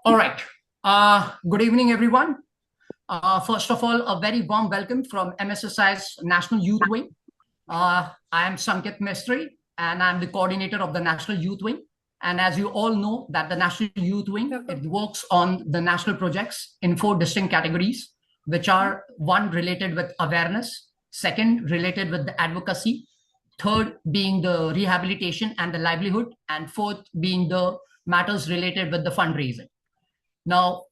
All right. Good evening, everyone. First of all, a very warm welcome from MSSI's National Youth Wing. I am Sanket Mestri, and I'm the coordinator of the National Youth Wing. And as you all know, that the National Youth Wing, it works on the national projects in four distinct categories, which are one related with awareness, second related with the advocacy, third being the rehabilitation and the livelihood, and fourth being the matters related with the fundraising. Now,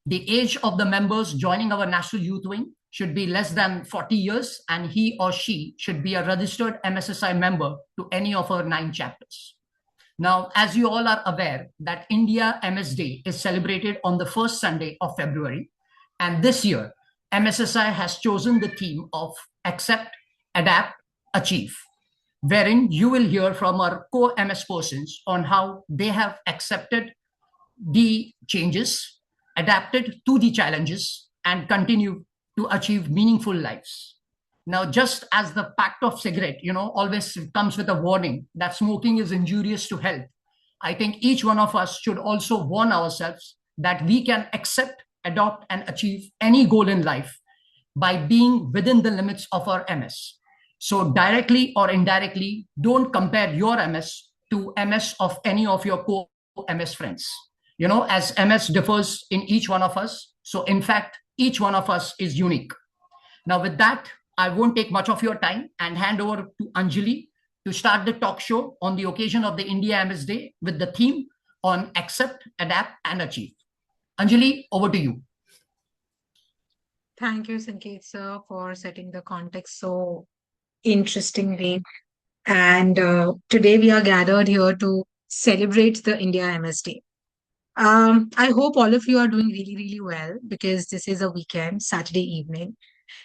the age of the members joining our National Youth Wing should be less than 40 years, and he or she should be a registered MSSI member to any of our 9 chapters. Now, as you all are aware, that India MS Day is celebrated on the first Sunday of February, and this year, MSSI has chosen the theme of Accept, Adapt, Achieve, wherein you will hear from our co-MS persons on how they have accepted the changes, adapted to the challenges, and continue to achieve meaningful lives. Now, just as the pact of cigarette, always comes with a warning that smoking is injurious to health, I think each one of us should also warn ourselves that we can accept, adopt, and achieve any goal in life by being within the limits of our MS. So, directly or indirectly, don't compare your MS to MS of any of your co MS friends. As MS differs in each one of us. So, in fact, each one of us is unique. Now, with that, I won't take much of your time and hand over to Anjali to start the talk show on the occasion of the India MS Day with the theme on Accept, Adapt, and Achieve. Anjali, over to you. Thank you, Sanket sir, for setting the context so interestingly. And today we are gathered here to celebrate the India MS Day. I hope all of you are doing really, really well because this is a weekend, Saturday evening,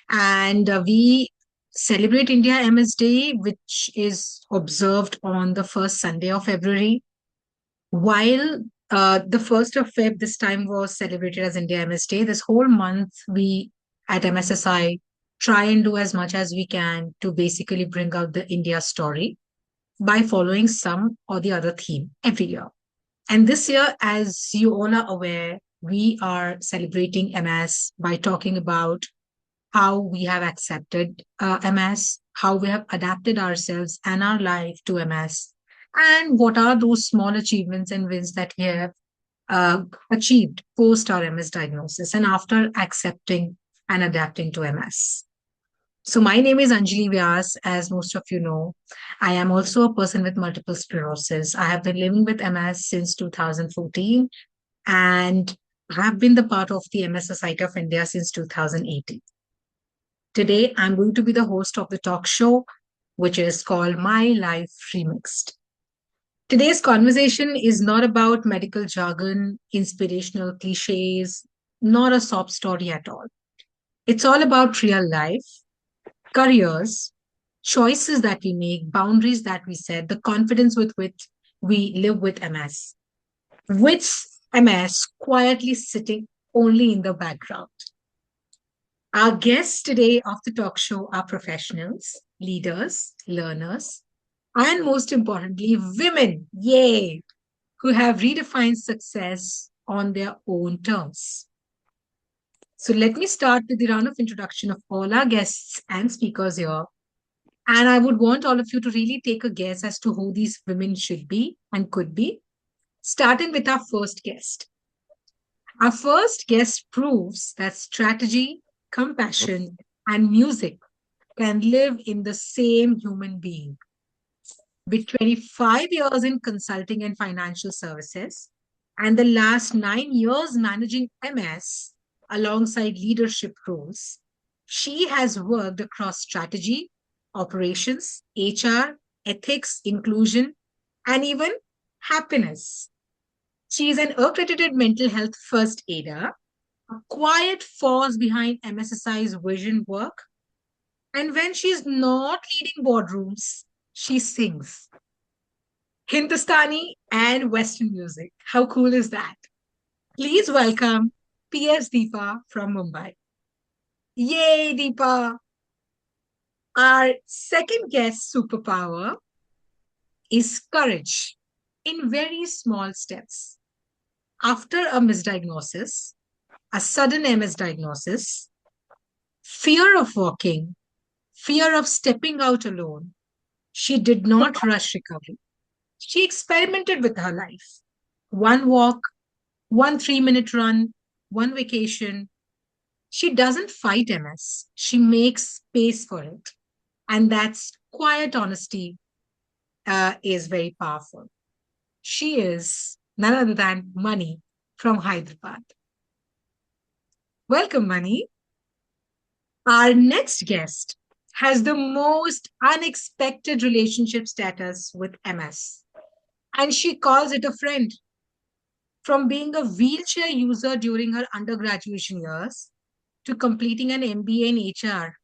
and we celebrate India MS Day, which is observed on the first Sunday of February. While the 1st of Feb this time was celebrated as India MS Day, this whole month we at MSSI try and do as much as we can to basically bring out the India story by following some or the other theme every year. And this year, as you all are aware, we are celebrating MS by talking about how we have accepted MS, how we have adapted ourselves and our life to MS, and what are those small achievements and wins that we have achieved post our MS diagnosis and after accepting and adapting to MS. So, my name is Anjali Vyas, as most of you know. I am also a person with multiple sclerosis. I have been living with MS since 2014 and have been the part of the MS Society of India since 2018. Today, I'm going to be the host of the talk show, which is called My Life Remixed. Today's conversation is not about medical jargon, inspirational cliches, not a sob story at all. It's all about real life, careers, choices that we make, boundaries that we set, the confidence with which we live with MS quietly sitting only in the background. Our guests today of the talk show are professionals, leaders, learners, and most importantly, women, yay, who have redefined success on their own terms. So let me start with the round of introduction of all our guests and speakers here. And I would want all of you to really take a guess as to who these women should be and could be, starting with our first guest. Our first guest proves that strategy, compassion, and music can live in the same human being. With 25 years in consulting and financial services, and the last 9 years managing MS alongside leadership roles, she has worked across strategy, operations, HR, ethics, inclusion, and even happiness. She is an accredited mental health first aider, a quiet force behind MSSI's vision work. And when she's not leading boardrooms, she sings Hindustani and Western music. How cool is that? Please welcome PS Deepa from Mumbai. Yay, Deepa! Our second guest superpower is courage in very small steps. after a misdiagnosis, a sudden MS diagnosis, fear of walking, fear of stepping out alone, she did not rush recovery. She experimented with her life. One walk, one 3-minute run, one vacation. She doesn't fight MS. She makes space for it. And that's quiet honesty is very powerful. She is none other than Mani from Hyderabad. Welcome, Mani. Our next guest has the most unexpected relationship status with MS, and she calls it a friend. From being a wheelchair user during her undergraduate years to completing an MBA in HR,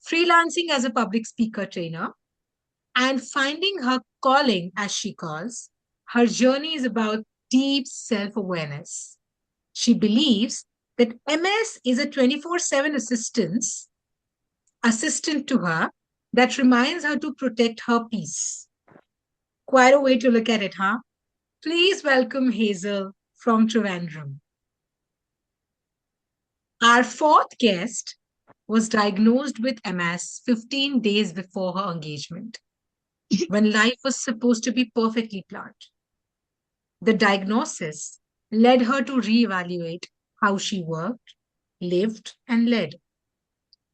freelancing as a public speaker trainer, and finding her calling, as she calls, her journey is about deep self awareness. She believes that MS is a 24/7 assistant to her that reminds her to protect her peace. Quite a way to look at it, huh? Please welcome Hazel from Trivandrum. Our fourth guest was diagnosed with MS 15 days before her engagement, when life was supposed to be perfectly planned. The diagnosis led her to reevaluate how she worked, lived, and led.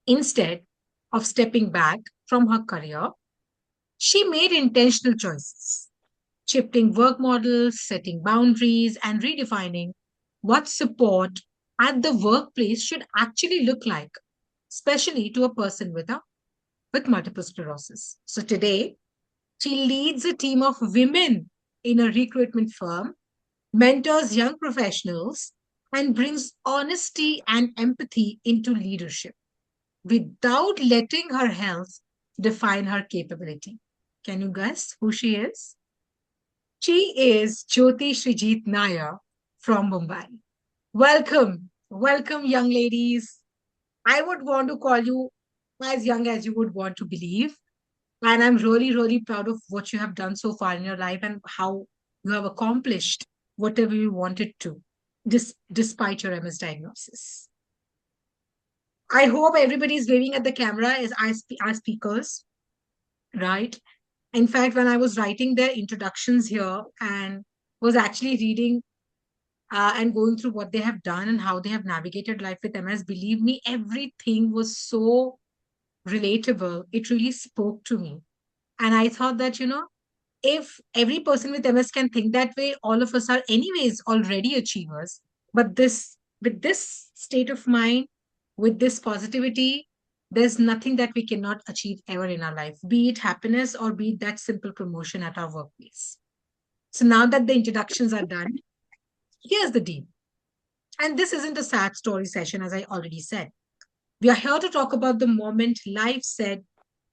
Instead of stepping back from her career, she made intentional choices, shifting work models, setting boundaries, and redefining what support at the workplace should actually look like, especially to a person with multiple sclerosis. So today, she leads a team of women in a recruitment firm, mentors young professionals, and brings honesty and empathy into leadership without letting her health define her capability. Can you guess who she is? She is Jyoti Srijit Nair from Mumbai. Welcome, welcome, young ladies. I would want to call you as young as you would want to believe. And I'm really, really proud of what you have done so far in your life and how you have accomplished whatever you wanted to, despite your MS diagnosis. I hope everybody is waving at the camera as our speakers, right? In fact, when I was writing their introductions here and was actually reading and going through what they have done and how they have navigated life with MS, believe me, everything was so relatable. It really spoke to me. And I thought that, if every person with MS can think that way, all of us are anyways already achievers. But with this state of mind, with this positivity, there's nothing that we cannot achieve ever in our life, be it happiness or be it that simple promotion at our workplace. So now that the introductions are done, here's the deal. And this isn't a sad story session, as I already said. We are here to talk about the moment life said,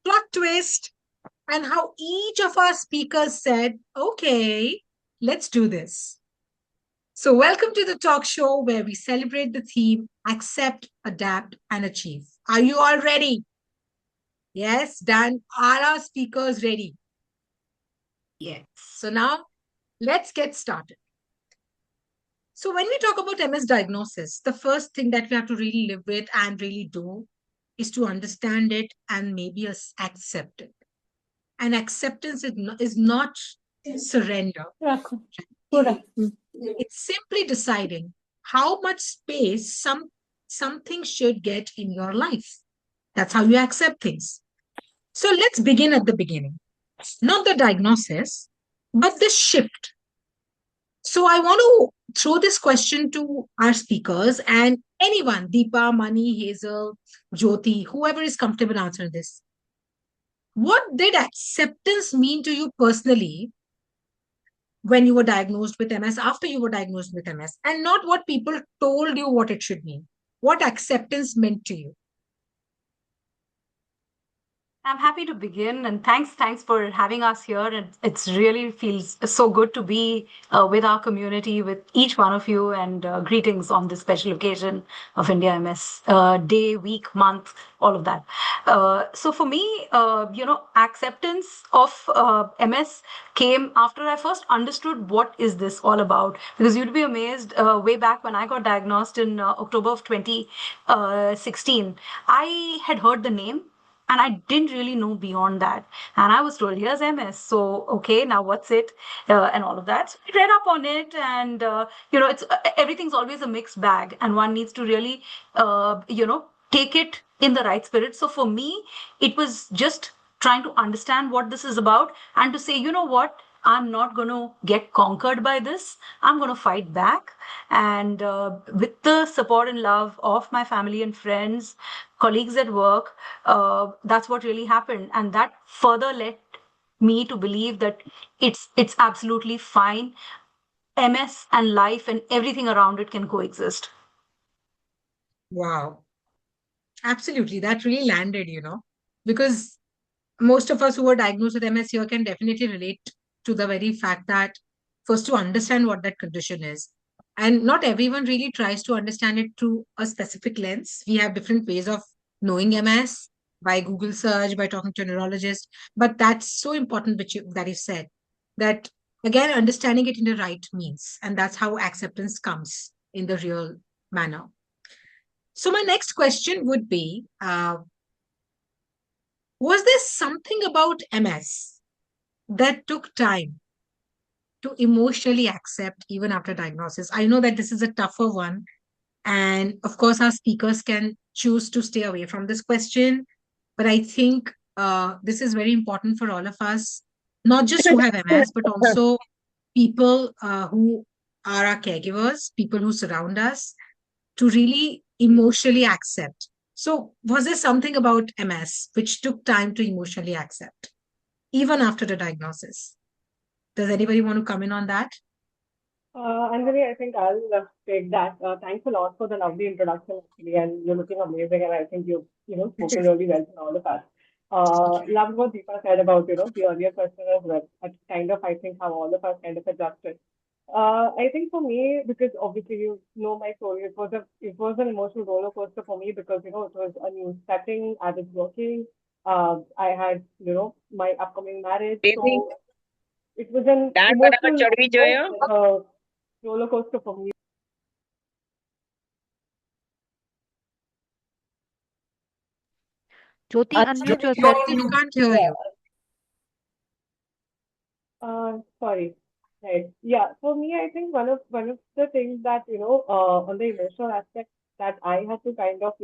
plot twist, and how each of our speakers said, okay, let's do this. So, welcome to the talk show where we celebrate the theme accept, adapt, and achieve. Are you all ready? Yes, done. Are our speakers ready? Yes. So, now let's get started. So, when we talk about MS diagnosis, the first thing that we have to really live with and really do is to understand it and maybe accept it. And acceptance is not surrender. It's simply deciding how much space something should get in your life. That's how you accept things. So let's begin at the beginning. Not the diagnosis, but the shift. So I want to throw this question to our speakers and anyone, Deepa, Mani, Hazel, Jyoti, whoever is comfortable answering this. What did acceptance mean to you personally when you were diagnosed with MS, after you were diagnosed with MS, and not what people told you what it should mean? What acceptance meant to you? I'm happy to begin, and thanks for having us here. And it's really feels so good to be with our community, with each one of you, and greetings on this special occasion of India MS day, week, month, all of that. So for me, acceptance of MS came after I first understood what is this all about. Because you'd be amazed, way back when I got diagnosed in October of 2016, I had heard the name and I didn't really know beyond that. And I was told, here's MS. So, okay, now what's it? And all of that. So I read up on it, and it's everything's always a mixed bag, and one needs to really, take it in the right spirit. So for me, it was just trying to understand what this is about and to say, you know what? I'm not going to get conquered by this. I'm going to fight back. And with the support and love of my family and friends, colleagues at work, that's what really happened. And that further led me to believe that it's absolutely fine. MS and life and everything around it can coexist. Wow. Absolutely. That really landed, because most of us who are diagnosed with MS here can definitely relate to the very fact that first to understand what that condition is. And not everyone really tries to understand it through a specific lens. We have different ways of knowing MS by Google search, by talking to a neurologist. But that's so important that you said that again, understanding it in the right means. And that's how acceptance comes in the real manner. So my next question would be, was there something about MS that took time to emotionally accept even after diagnosis? I know that this is a tougher one. And of course, our speakers can choose to stay away from this question. But I think this is very important for all of us, not just who have MS, but also people who are our caregivers, people who surround us, to really emotionally accept. So, was there something about MS which took time to emotionally accept, even after the diagnosis? Does anybody want to come in on that? Anjali, I think I'll take that. Thanks a lot for the lovely introduction, actually, and you're looking amazing, and I think you've spoken really well to all of us. Loved what Deepa said about the earlier question as well. Kind of, I think, how all of us kind of adjusted. I think for me, because obviously you know my story, it was an emotional roller coaster for me because it was a new setting. I was working. I had my upcoming marriage, Baby, so it was an दांत बराबर emotional चढ़ भी जो है roller coaster for me. Jyoti, unmute yourself, Jyoti, we please. can't hear Yeah. you. Sorry. Right. Yeah. For me, I think one of the things that on the emotional aspect that I had to kind of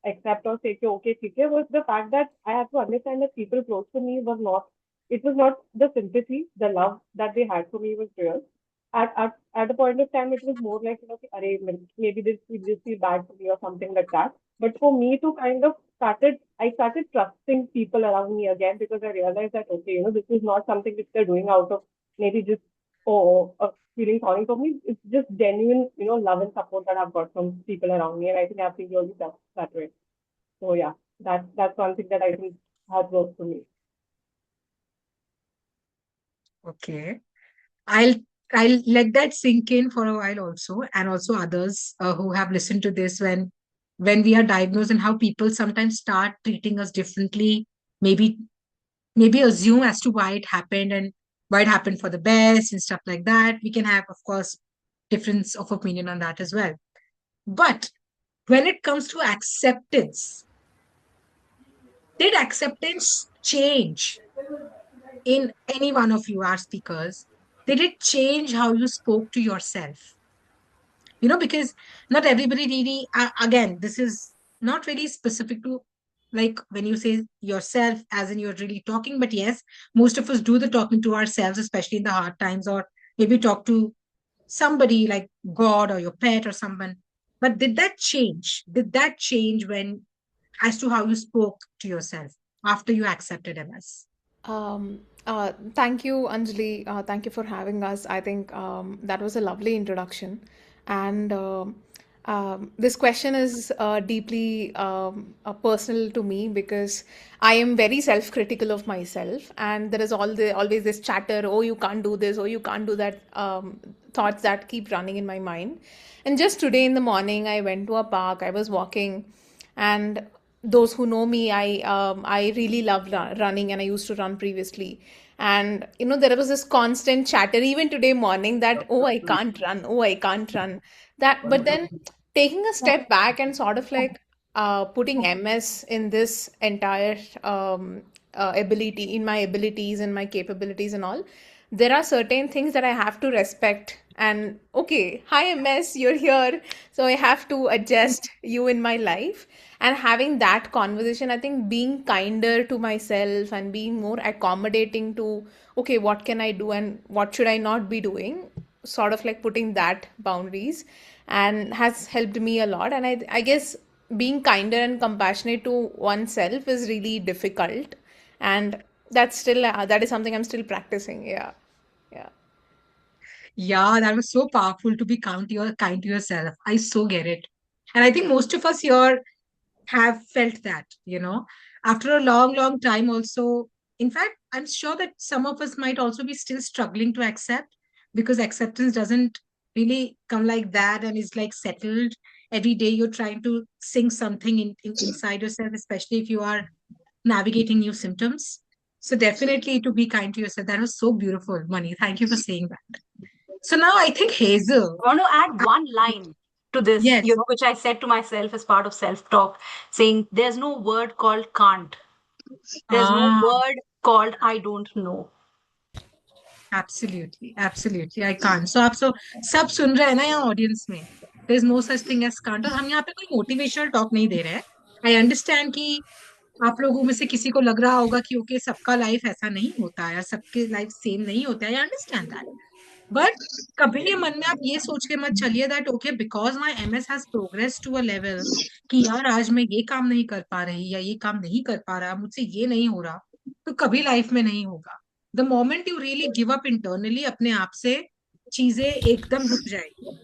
accept or say, okay, okay, was the fact that I have to understand that people close to me was not. It was not the sympathy, the love that they had for me was real. At a point of time, it was more like कि, "अरे, maybe this feel bad for me or something like that. But for me to kind of I started trusting people around me again because I realized that okay, this is not something which they're doing out of maybe just feeling sorry for me. It's just genuine, love and support that I've got from people around me, and I think I've been really blessed that way. So yeah, that's one thing that I think has worked for me. Okay. I'll I'll let that sink in for a while also, and also others who have listened to this when we are diagnosed and how people sometimes start treating us differently, maybe maybe assume as to why it happened and why it happened for the best and stuff like that. We can have, of course, difference of opinion on that as well. But when it comes to acceptance, did acceptance change in any one of you, our speakers? Did it change how you spoke to yourself? Because not everybody really, again, this is not really specific to like when you say yourself, as in you're really talking, but yes, most of us do the talking to ourselves, especially in the hard times, or maybe talk to somebody like God or your pet or someone. But did that change? Did that change when, as to how you spoke to yourself after you accepted MS? Thank you, Anjali. Thank you for having us. I think that was a lovely introduction. And This question is deeply personal to me because I am very self-critical of myself, and there is always this chatter, oh, you can't do this, oh, you can't do that, thoughts that keep running in my mind. And just today in the morning, I went to a park, I was walking, and those who know me, I really love running, and I used to run previously. And there was this constant chatter even today morning that, oh, I can't run, oh, I can't run. That, but then taking a step back and sort of like putting MS in this entire ability, in my abilities and my capabilities and all, there are certain things that I have to respect. And okay, hi MS, you're here. So I have to adjust you in my life. And having that conversation, I think being kinder to myself and being more accommodating to, okay, what can I do and what should I not be doing? Sort of like putting that boundaries and has helped me a lot. And I guess being kinder and compassionate to oneself is really difficult. And that is something I'm still practicing. Yeah. Yeah. Yeah, that was so powerful to be kind to yourself. I so get it. And I think most of us here have felt that, after a long, long time also. In fact, I'm sure that some of us might also be still struggling to accept, because acceptance doesn't really come like that and is like settled. Every day you're trying to sink something inside yourself, especially if you are navigating new symptoms. So definitely to be kind to yourself. That was so beautiful, Mani. Thank you for saying that. So now I think Hazel. I want to add one line to this, Yes. which I said to myself as part of self-talk, saying there's no word called can't. There's no Ah, word called I don't know. absolutely, absolutely. I can't. So आप सब सुन रहे हैं ना यहाँ audience में. There's no such thing as can't. और हम यहाँ पे कोई मोटिवेशनल टॉक नहीं दे रहे हैं. I understand कि आप लोगों में से किसी को लग रहा होगा कि ओके सबका लाइफ ऐसा नहीं होता है, सबके लाइफ सेम नहीं होता है. I understand that. बट कभी ये मन में आप ये सोच के मत चलिए that okay because my MS has progress to a level कि यार आज मैं ये काम नहीं कर पा रही या ये काम नहीं कर पा रहा, मुझसे ये नहीं हो रहा, तो कभी लाइफ में नहीं होगा. The moment you really give up internally अपने आप से चीजें एकदम रुक जाएगी.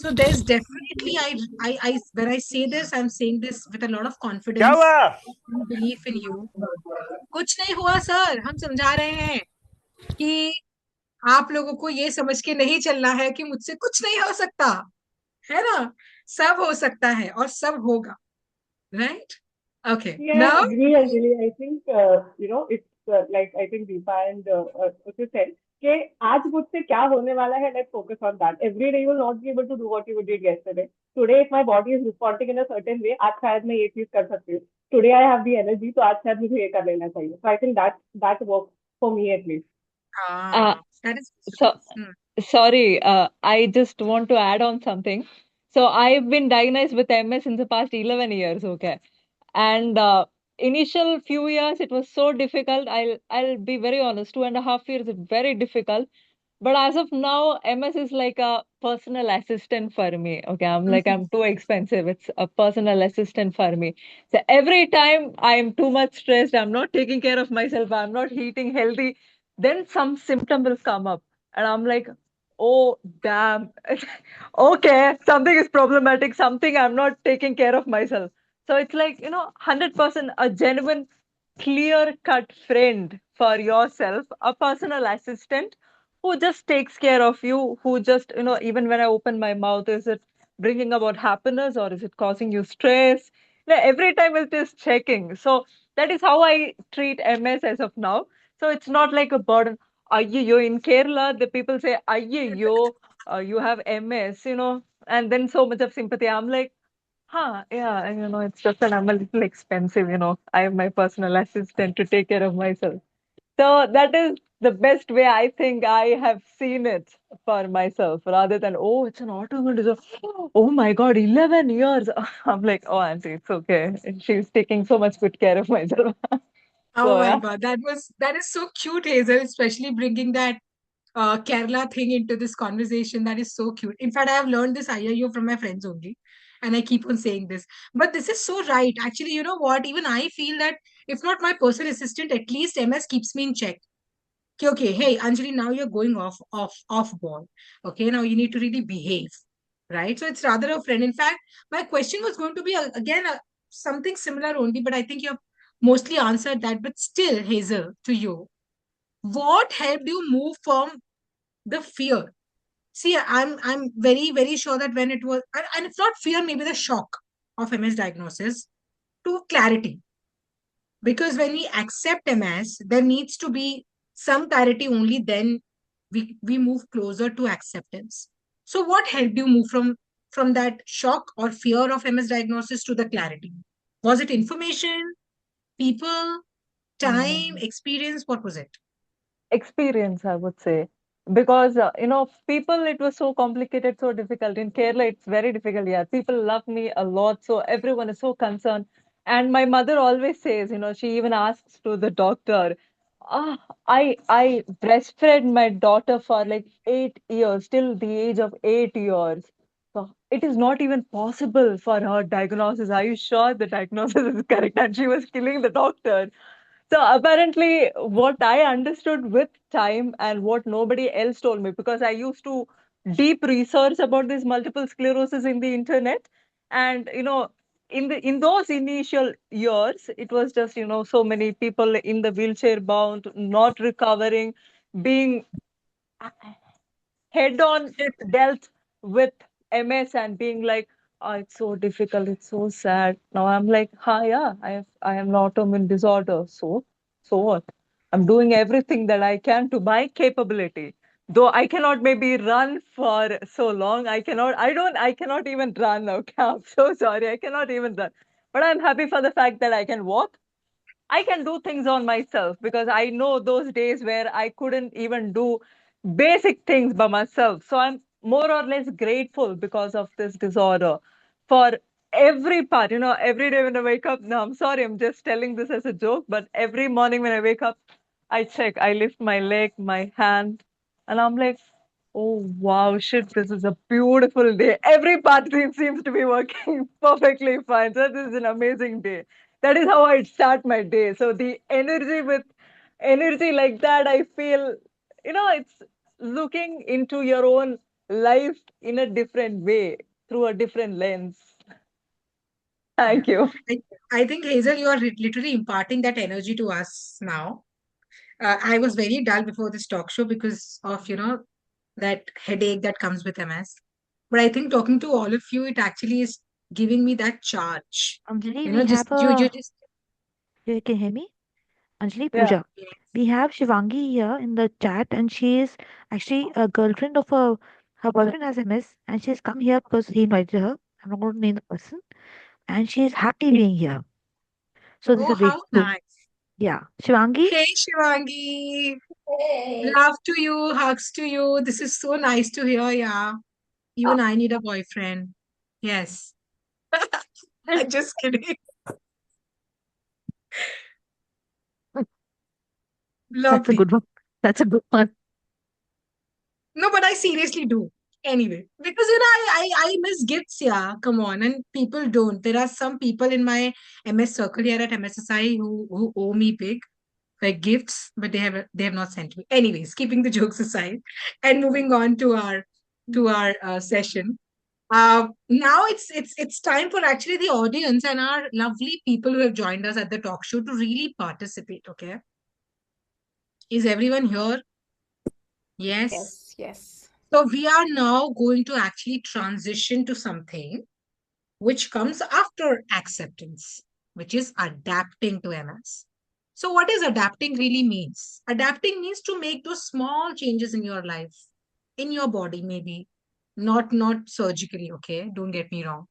So there's definitely I when I say this, I'm saying this with a lot of क्या confidence हुआ? and belief in you. कुछ नहीं हुआ सर, हम समझा रहे हैं कि आप लोगों को ये समझ के नहीं चलना है कि मुझसे कुछ नहीं हो सकता, है ना. सब हो सकता है और सब होगा. Right. Okay Yeah, now. agree, Anjali. I think, it's like I think Deepa and also said, कि आज मुझसे क्या होने वाला है, let's focus on that. Every day you will not be able to do what you did yesterday. Today, if my body is responding in a certain way, आज शायद मैं ये चीज कर सकती हूँ. Today I have the energy, तो आज शायद मुझे ये कर लेना चाहिए. So I think that works for me at least. Ah, that is. So, Hmm. sorry, I just want to add on something. So, I've been diagnosed with MS in the past 11 years, okay? And initial few years, it was so difficult. I'll be very honest, 2.5 years is very difficult. But as of now, MS is like a personal assistant for me. Okay, I'm too expensive. It's a personal assistant for me. So every time I'm too much stressed, I'm not taking care of myself, I'm not eating healthy, then some symptom will come up. And I'm like, oh damn. Okay, something is problematic, something I'm not taking care of myself. So it's like, 100% a genuine, clear cut friend for yourself, a personal assistant who just takes care of you, who just, even when I open my mouth, is it bringing about happiness or is it causing you stress? Every time it is checking. So that is how I treat MS as of now. So it's not like a burden. Ayyo, in Kerala, the people say, Ayyo, you have MS, and then so much of sympathy. I'm like, huh, yeah, and it's just that I'm a little expensive, I have my personal assistant to take care of myself. So that is the best way I think I have seen it for myself, rather than, oh, it's an autoimmune disorder. Oh my God, 11 years. I'm like, oh, auntie, it's okay. She's taking so much good care of myself. Oh So my yeah. God, that is so cute, Hazel, especially bringing that Kerala thing into this conversation. That is so cute. In fact, I have learned this IIO from my friends only, and I keep on saying this. But this is so right. Actually, you know what? Even I feel that if not my personal assistant, at least MS keeps me in check. Okay, hey, Anjali, now you're going off ball. Okay, now you need to really behave. right? So it's rather a friend. In fact, my question was going to be again something similar only, but I think you have mostly answered that. But still, Hazel, to you, what helped you move from the fear? See, I'm very sure that when it was, and it's not fear, maybe the shock of MS diagnosis, to clarity. Because when we accept MS, there needs to be some clarity, only then we move closer to acceptance. So what helped you move from that shock or fear of MS diagnosis to the clarity? Was it information, people, time, experience? What was it? Experience, I would say. Because, people, it was so complicated, so difficult. In Kerala, it's very difficult. Yeah, people love me a lot. So everyone is so concerned. And my mother always says, she even asks to the doctor, I breastfed my daughter for like 8 years, till the age of 8 years. So it is not even possible for her diagnosis. Are you sure the diagnosis is correct? And she was killing the doctor. So apparently, what I understood with time and what nobody else told me, because I used to deep research about this multiple sclerosis in the internet, and in those initial years, it was just so many people in the wheelchair bound, not recovering, being head on dealt with MS and being like, oh, it's so difficult, it's so sad. Now I'm like, yeah, I have an autoimmune disorder. So what? I'm doing everything that I can to my capability. Though I cannot maybe run for so long. I cannot even run. Okay, I'm so sorry. I cannot even run. But I'm happy for the fact that I can walk. I can do things on myself, because I know those days where I couldn't even do basic things by myself. So I'm more or less grateful because of this disorder for every part. Every day when I wake up, no, I'm sorry, I'm just telling this as a joke, but every morning when I wake up, I check, I lift my leg, my hand, and I'm like, oh wow, shit, this is a beautiful day. Every part seems to be working perfectly fine. So this is an amazing day. That is how I start my day. So the energy like that, I feel, it's looking into your own life in a different way, through a different lens. Yeah. Thank you. I think, Hazel, you are literally imparting that energy to us now. I was very dull before this talk show because of, that headache that comes with MS. But I think talking to all of you, it actually is giving me that charge. Anjali, we Just have you a. just You can hear me? Anjali Yeah. Pooja. We have Shivangi here in the chat, and she is actually a girlfriend of a. Her boyfriend has MS, and she's come here because he invited her. I'm not going to name the person, and she is happy being here. So this is oh, a great how proof. nice. Yeah, Shivangi. Hey, Shivangi. Hey. Love to you, hugs to you. This is so nice to hear. Yeah. Even I need a boyfriend. Yes. I'm just kidding. That's a Lovely. good one. That's a good one. No, but I seriously do. Anyway, because I miss gifts, yeah. Come on, and people don't. There are some people in my MS circle here at MSSI who owe me big like gifts, but they have not sent me. Anyways, keeping the jokes aside and moving on to our session. Now it's time for actually the audience and our lovely people who have joined us at the talk show to really participate. Okay, is everyone here? Yes. Yes, yes. So we are now going to actually transition to something which comes after acceptance, which is adapting to MS. So what does adapting really means? Adapting means to make those small changes in your life, in your body, maybe not surgically. Okay, don't get me wrong.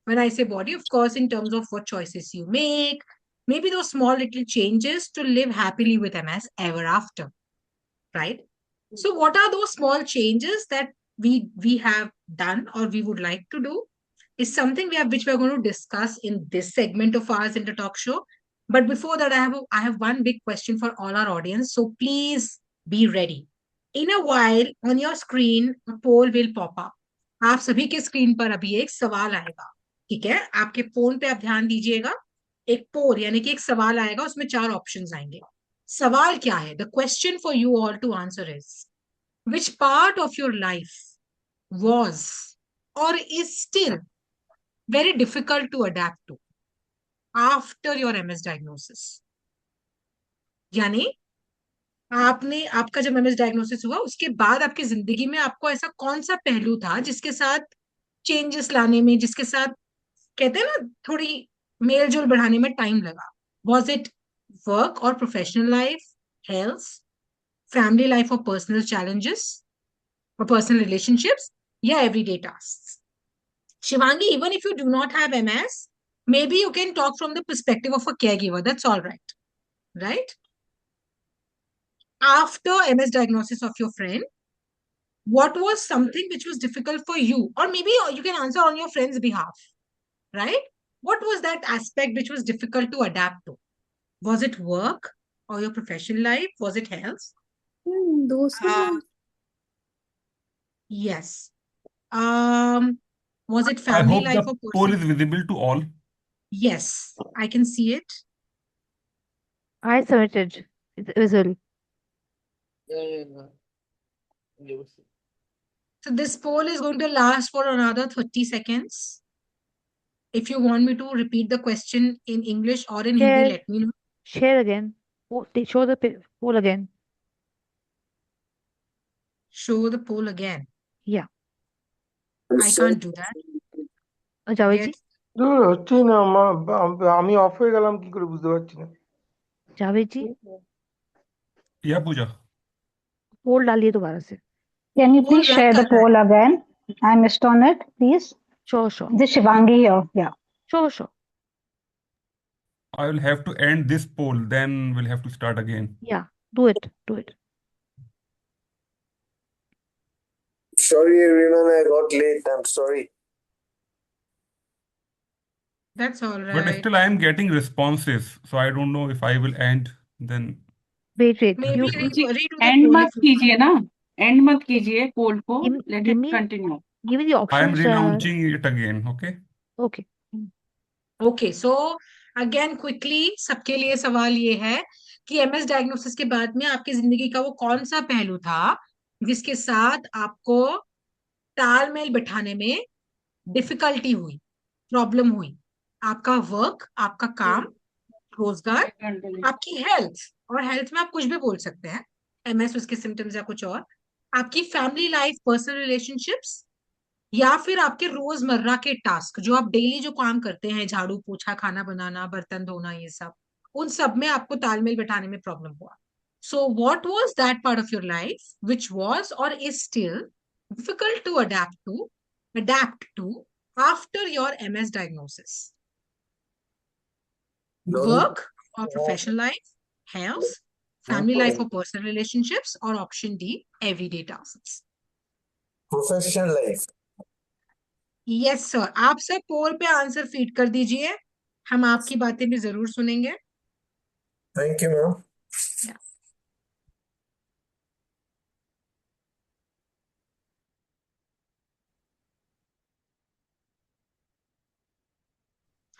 When I say body, of course, in terms of what choices you make, maybe those small little changes to live happily with MS ever after, right? So what are those small changes that we have done or we would like to do is something which we are going to discuss in this segment of ours in the talk show. But before that, I have one big question for all our audience. So please be ready. In a while, on your screen, a poll will pop up. आप सभी के screen पर अभी एक सवाल आएगा. ठीक है, आपके फोन पे आप ध्यान दीजिएगा. एक पोल यानी कि एक सवाल आएगा, उसमें 4 ऑप्शंस आएंगे. सवाल क्या है? The question for you all to answer is, which part of your life was or is still very difficult to adapt to after your MS diagnosis? यानी आपका जब MS डायग्नोसिस हुआ उसके बाद आपकी जिंदगी में आपको ऐसा कौन सा पहलू था जिसके साथ चेंजेस लाने में, जिसके साथ कहते हैं ना थोड़ी मेल जोल बढ़ाने में टाइम लगा? वॉज इट वर्क और professional life, health, family life और पर्सनल चैलेंजेस और पर्सनल रिलेशनशिप्स, या everyday task? Shivangi, even if you do not have MS, maybe you can talk from the perspective of a caregiver. That's all right. Right? After MS diagnosis of your friend, what was something which was difficult for you? Or maybe you can answer on your friend's behalf. Right? What was that aspect which was difficult to adapt to? Was it work or your professional life? Was it health? Yes. Was it I family hope life the or poll personal? is visible to all. Yes, I can see it. I submitted. It's visual. So this poll is going to last for another 30 seconds. If you want me to repeat the question in English or in Hindi, Share. let me know. Share again. Show the poll again. Show the poll again. Yeah. I can't do that. Javed ji? হচ্ছেই না আমি of হয়ে গেলাম কি করে বুঝতে পারছি না। Javed ji? Yeah, Pooja. पोल डालिए दोबारा से. Can you Poll please run share the कर रहा है. poll again? I missed on it, please. Sure. This is Shivangi here. Yeah. Sure. I will have to end this poll, then we'll have to start again. Yeah. Do it. Sorry, everyone, I got late. I'm sorry. That's all But right. still, I am getting responses, so I don't know if I will end then. Wait. Maybe You redo the and poll मत if you want. कीजिए ना, and मत कीजिए poll को, let give it me continue. give me the I am options. relaunching it again, okay? Okay. Okay, so again quickly सबके लिए सवाल ये है कि एमएस डायग्नोसिस के बाद में आपकी जिंदगी का वो कौन सा पहलू था जिसके साथ आपको तालमेल बिठाने में डिफिकल्टी हुई, प्रॉब्लम हुई? आपका वर्क, आपका काम, रोजगार, आपकी हेल्थ, और हेल्थ में आप कुछ भी बोल सकते हैं, एमएस उसके सिम्टम्स या कुछ और, आपकी फैमिली लाइफ, पर्सनल रिलेशनशिप्स, या फिर आपके रोजमर्रा के टास्क जो आप डेली जो काम करते हैं, झाड़ू पोछा, खाना बनाना, बर्तन धोना, ये सब, उन सब में आपको तालमेल बिठाने में प्रॉब्लम हुआ. So what was that part of your life which was और is still difficult to adapt to after your MS diagnosis? Work or professional life, health, family life or personal relationships, or option D, everyday tasks? Professional life. Yes sir, आप सब पोल पे answer feed कर दीजिए, हम आपकी बातें भी जरूर सुनेंगे. Thank you, ma'am.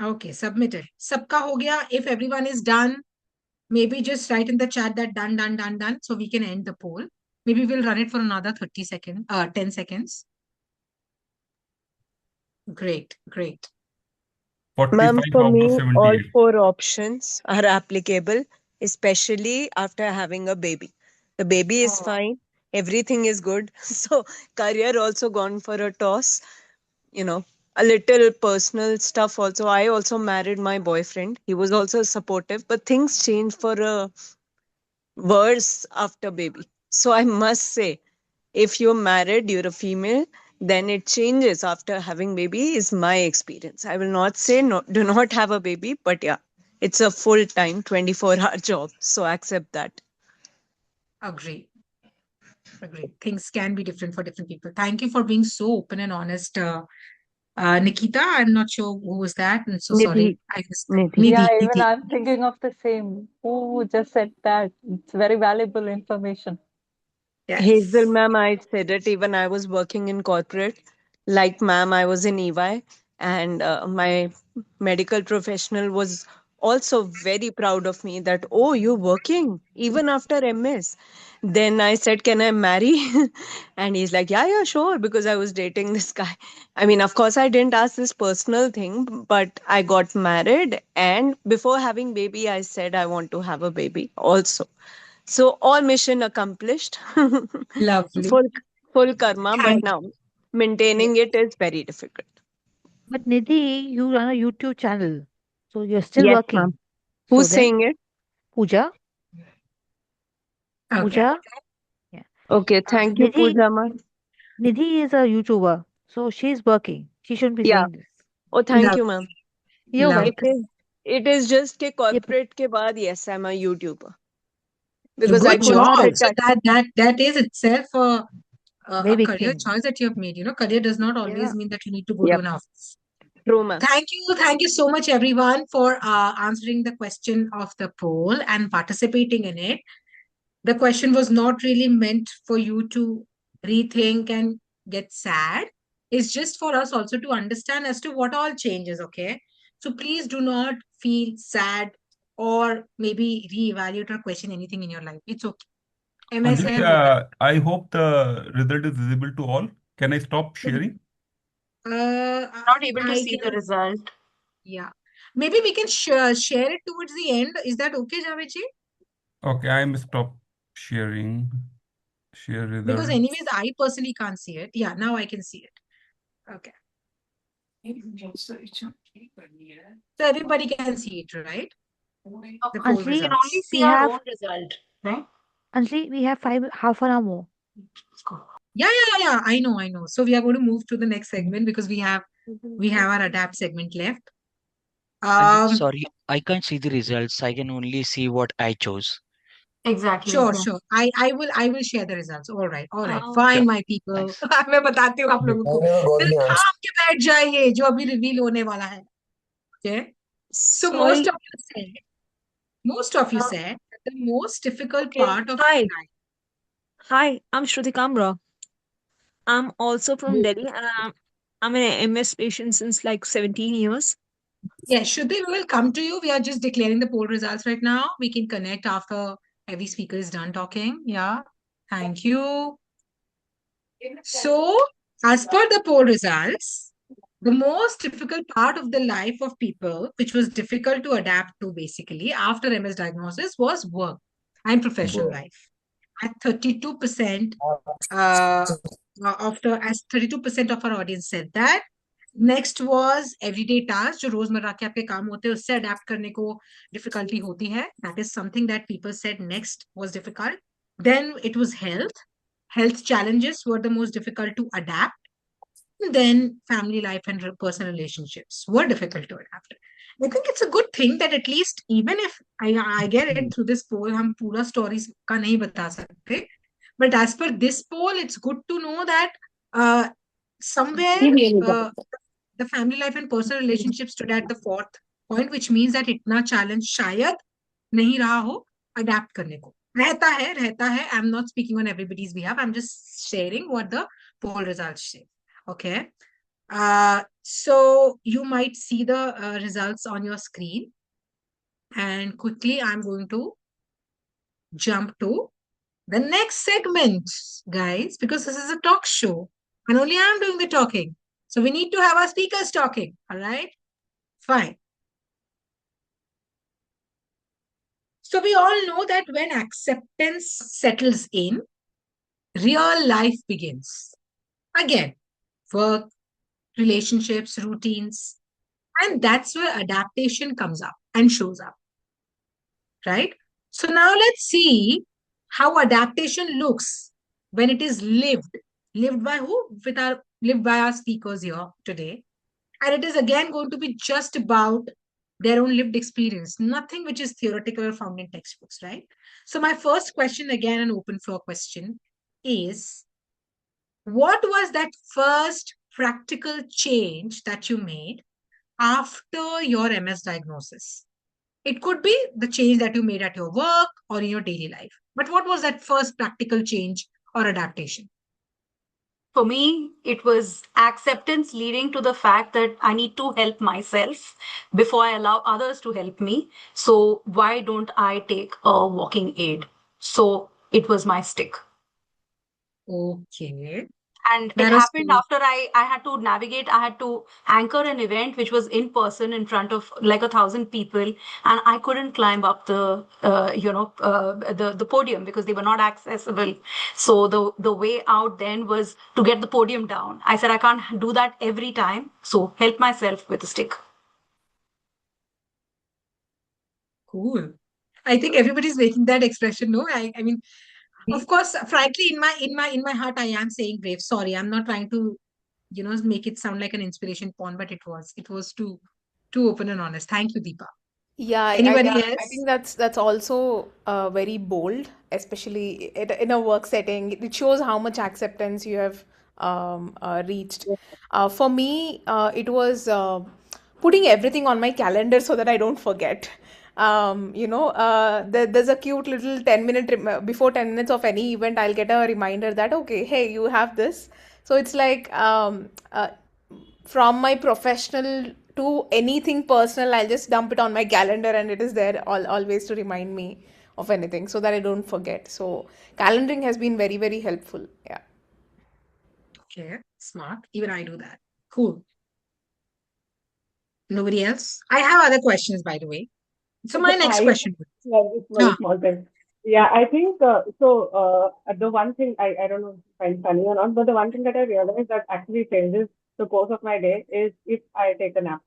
Okay, submitted. सबका हो गया. If everyone is done, maybe just write in the chat that done, so we can end the poll. Maybe we'll run it for another 30 seconds, 10 seconds. Great. 45 Ma'am, for out me, of all 78. 4 options are applicable, especially after having a baby. The baby is fine, everything is good. So, career also gone for a toss. A little personal stuff also. I also married my boyfriend. He was also supportive, but things changed for a worse after baby. So, I must say, if you're married, you're a female, then it changes after having baby is my experience. I will not say no, do not have a baby, but yeah, it's a full-time 24-hour job. So accept that. Agree. Things can be different for different people. Thank you for being so open and honest. Nikita, I'm not sure who was that. I'm so sorry. I missed Yeah, even Nidhi. I'm thinking of the same. Who just said that? It's very valuable information. Yes. Hazel ma'am, I said it, even I was working in corporate. Like ma'am, I was in EY and my medical professional was also very proud of me that, oh, you're working even after MS. Then I said, can I marry? And he's like, yeah, yeah, sure, because I was dating this guy. I mean, of course, I didn't ask this personal thing, but I got married. And before having baby, I said I want to have a baby also. So all mission accomplished. Lovely. full full karma, but Thank now maintaining it is very difficult. But Nidhi, you run a YouTube channel, so you're still Yes, working. ma'am. So Who's then, saying it? Pooja, Okay. Pooja, yeah. Okay, thank you, Nidhi, Pooja ma'am. Nidhi is a YouTuber, so she's working. She shouldn't be Yeah. saying this. Oh, thank you, ma'am. Lovely. You're Lovely. It welcome. is just ke Yep. corporate ke baad, yes, I'm a YouTuber So because I good couldn't job. sit So at. that is itself Very a big career thing. choice that you have made. You know, career does not always Yeah. mean that you need to go to Yep. an office. True, ma'am. Thank you so much, everyone, for answering the question of the poll and participating in it. The question was not really meant for you to rethink and get sad. It's just for us also to understand as to what all changes, okay? So please do not feel sad or maybe reevaluate or question anything in your life. It's okay. MS Anjali, hai, hota I hope the result is visible to all. Can I stop hai. sharing? Not able to I see the can, result. yeah. Maybe we can share it towards the end. Is that okay, Javed? Okay, I'm stop sharing. Share Because result. anyways, I personally can't see it. Yeah, now I can see it. Okay. So everybody can see it, right? The poll We can Anjali, only results. see we our have own result, right? Anjali, we have half an hour more. Yeah. I know. So we are going to move to the next segment because we have our adapt segment left. Anjali, Um, sorry, I can't see the results. I can only see what I chose. Exactly. sure, Yeah. sure. I will share the results. All right, Sure. fine, my people. Thanks. मैं बताती हूँ आप I लोगों को. never got दिल the answer. थाम के बैठ जाइए जो अभी रिवील होने वाला है. Okay. So Sorry. most of you said that the most difficult Okay. part of Hi. life. Hi, I'm Shruti Kamra. I'm also from Delhi and I'm an MS patient since like 17 years. Yeah, Shruti, we will come to you. We are just declaring the poll results right now. We can connect after every speaker is done talking. Yeah. Thank you. So, as per the poll results, the most difficult part of the life of people, which was difficult to adapt to basically after MS diagnosis, was work and professional life. At 32%, as 32% of our audience said that. Next was everyday task जो रोजमर्रा के आपके काम होते हैं उससे adapt करने को डिफिकल्टी होती है that is something that people said next was difficult then it was health challenges were the most difficult to adapt then family life and personal relationships were difficult to adapt. I think it's a good thing that at least even if I get it through this poll हम पूरा stories का नहीं बता सकते but as per this poll it's good to know that somewhere the family life and personal relationships stood at the fourth point, which means that इतना challenge शायद नहीं रहा हो adapt करने को. रहता है. I'm not speaking on everybody's behalf. I'm just sharing what the poll results say. Okay. So you might see the results on your screen. And quickly, I'm going to jump to the next segment, guys, because this is a talk show and only I'm doing the talking. So we need to have our speakers talking. All right. Fine. So we all know that when acceptance settles in, real life begins. Again, work, relationships, routines, and that's where adaptation comes up and shows up. Right? So now let's see how adaptation looks when it is lived. Lived by who? Lived by our speakers here today. And it is again going to be just about their own lived experience, nothing which is theoretical or found in textbooks, right? So my first question, again, an open floor question, is what was that first practical change that you made after your MS diagnosis? It could be the change that you made at your work or in your daily life. But what was that first practical change or adaptation? For me, it was acceptance leading to the fact that I need to help myself before I allow others to help me. So why don't I take a walking aid? So it was my stick. Okay. And it That was happened cool. after I had to navigate, I had to anchor an event which was in person in front of like 1,000 people, and I couldn't climb up the podium because they were not accessible. So the way out then was to get the podium down. I said I can't do that every time, so help myself with a stick. Cool. I think everybody's making that expression, no? I mean, of course, frankly, in my heart, I am saying brave. Sorry, I'm not trying to, make it sound like an inspiration porn, but it was too open and honest. Thank you, Deepa. Yeah, Anybody I else? think that's also very bold, especially in a work setting. It shows how much acceptance you have reached. For me, it was putting everything on my calendar so that I don't forget. There's a cute little 10-minute before 10 minutes of any event, I'll get a reminder that, okay, hey, you have this. So it's like from my professional to anything personal, I'll just dump it on my calendar and it is there always to remind me of anything so that I don't forget. So calendaring has been very, very helpful. Yeah. Okay, smart. Even I do that. Cool. Nobody else? I have other questions, by the way. So my next I question. yeah, just one Ah, small thing. Yeah, I think the one thing I don't know if you find funny or not, but the one thing that I realized that actually changes the course of my day is if I take a nap.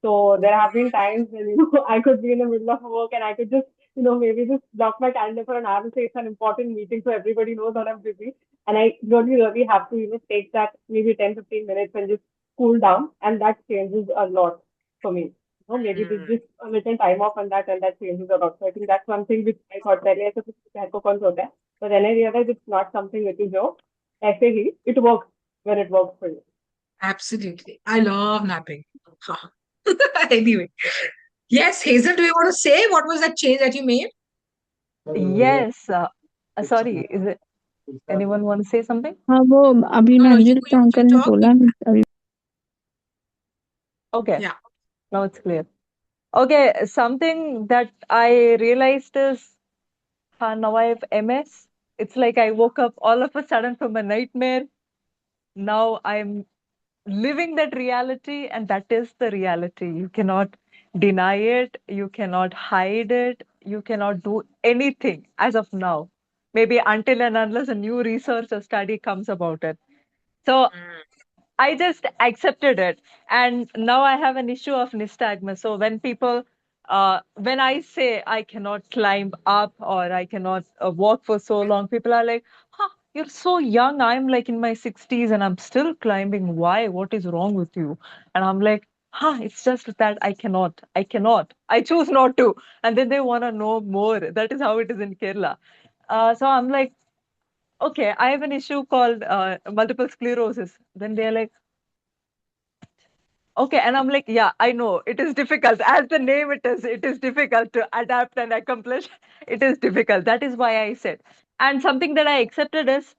So there have been times when, I could be in the middle of work and I could just, maybe just block my calendar for an hour and say it's an important meeting so everybody knows that I'm busy. And I really, really have to, take that maybe 10, 15 minutes and just cool down. And that changes a lot for me. Maybe just a little time off and that changes a lot. So I think that's one thing which I thought that ऐसा कुछ घर को कौन सोता है. But then I realized it's not something which is ऐसे ही, it works when it works for you. absolutely. I love napping. Ha. Anyway. Yes, Hazel, do you want to say what was that change that you made? Yes. Sorry, is it anyone want to say something? हाँ वो अभी No, no, Nandit you uncle ने talk. बोला अभी Okay, Yeah. now it's clear. Okay, something that I realized is now I have MS. It's like I woke up all of a sudden from a nightmare. Now I'm living that reality, and that is the reality. You cannot deny it, you cannot hide it, you cannot do anything as of now. Maybe until and unless a new research or study comes about it. So I just accepted it. And now I have an issue of nystagmus. So when I say I cannot climb up or I cannot walk for so long, people are like, huh, you're so young. I'm like in my 60s and I'm still climbing. Why? What is wrong with you? And I'm like, huh, it's just that I cannot. I cannot. I choose not to. And then they want to know more. That is how it is in Kerala. So I'm like, okay, I have an issue called multiple sclerosis. Then they're like, okay, and I'm like, yeah, I know it is difficult. As the name it is difficult to adapt and accomplish. It is difficult. That is why I said. And something that I accepted is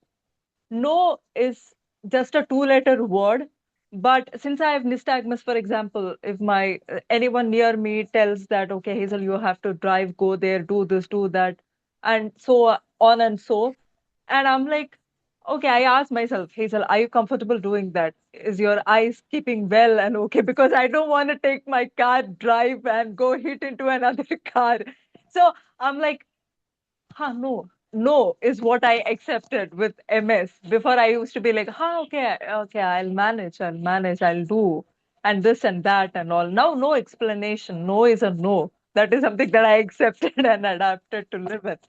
no is just a two-letter word. But since I have nystagmus, for example, if my anyone near me tells that, okay, Hazel, you have to drive, go there, do this, do that, and so on and so, and I'm like, okay, I asked myself, Hazel, are you comfortable doing that? Is your eyes keeping well and okay? Because I don't want to take my car, drive, and go hit into another car. So I'm like, no, no is what I accepted with MS. Before I used to be like, okay, okay, I'll manage, I'll do, and this and that and all. Now, no explanation. No is a no. That is something that I accepted and adapted to live with.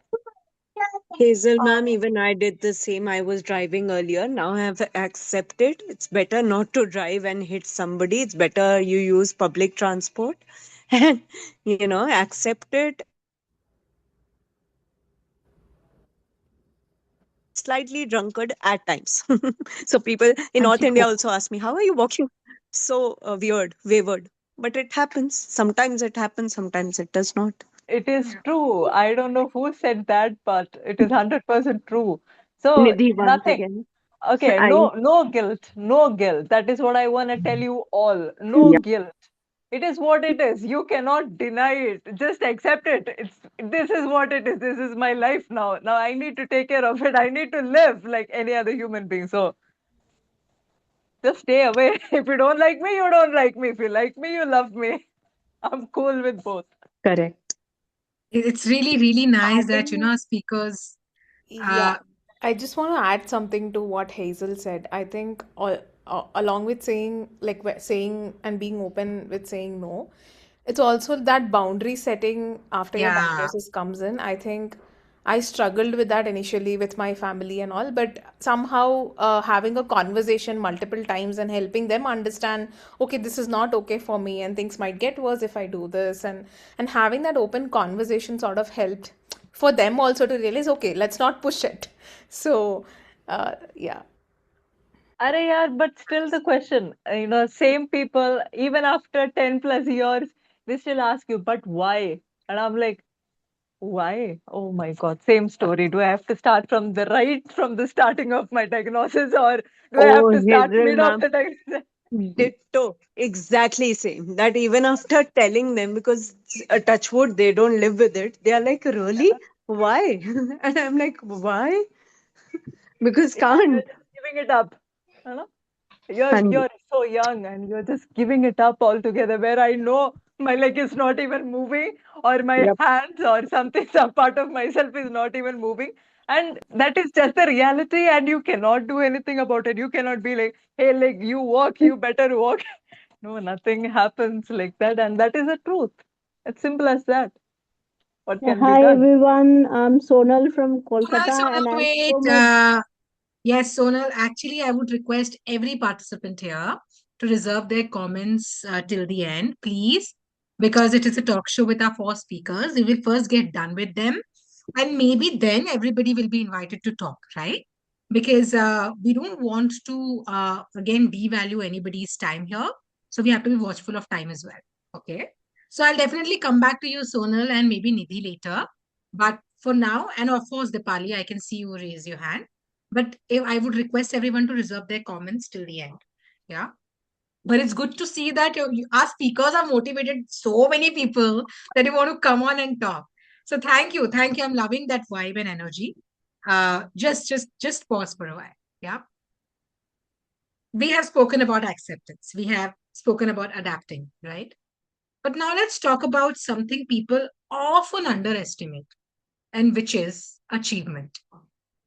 Hazel ma'am, even I did the same. I was driving earlier. Now I have accepted it's better not to drive and hit somebody. It's better you use public transport and, accept it. Slightly drunkard at times. So people in And North keep India going. also ask me, how are you walking so weird, wayward? But it happens. Sometimes it happens, sometimes it does not. It is true. I don't know who said that, but it is 100% true. So Nidhi once nothing. again. Okay, I no guilt, no guilt. That is what I want to tell you all. No yeah, guilt. It is what it is. You cannot deny it. Just accept it. This is what it is. This is my life now. Now I need to take care of it. I need to live like any other human being. So just stay away. If you don't like me, you don't like me. If you like me, you love me. I'm cool with both. correct. It's really, really nice that, Adding, speakers, yeah, uh, I just want to add something to what Hazel said. I think along with saying saying and being open with saying no, it's also that boundary setting after your yeah, diagnosis comes in. I think I struggled with that initially with my family and all, but somehow having a conversation multiple times and helping them understand, okay, this is not okay for me, and things might get worse if I do this, and having that open conversation sort of helped for them also to realize, okay, let's not push it. So, yeah. Arey yaar, but still the question, same people, even after 10 plus years, they still ask you, but why? And I'm like, why? Oh my God, same story. Do I have to start from the starting of my diagnosis, or do I have Oh, to start Hazel, mid of ma'am. the diagnosis? Ditto. Exactly same. That even after telling them, because touch wood, they don't live with it, they are like, really? Why? And I'm like, why? Because Yeah, can't. you're just giving it up. You know? You're And you're so young and you're just giving it up altogether. Where I know my leg is not even moving, or my yep. hands or something, some part of myself is not even moving. And that is just the reality, and you cannot do anything about it. You cannot be like, hey, leg, you walk, you better walk. No, nothing happens like that, and that is the truth. It's simple as that. What Yeah, can be hi done? everyone. I'm Sonal from Sonal, Kolkata, Sonal, and as wait. per my Yes, Sonal, actually, I would request every participant here to reserve their comments till the end, please, because it is a talk show with our four speakers. We will first get done with them, and maybe then everybody will be invited to talk, right? Because we don't want to, again, devalue anybody's time here. So we have to be watchful of time as well. Okay. So I'll definitely come back to you, Sonal, and maybe Nidhi later. But for now, and of course, Dipali, I can see you raise your hand. But if I would request everyone to reserve their comments till the end. Yeah. But it's good to see that our speakers are motivated so many people that you want to come on and talk. So thank you. Thank you. I'm loving that vibe and energy. Just pause for a while. Yeah. We have spoken about acceptance. We have spoken about adapting, right? But now let's talk about something people often underestimate, and which is achievement.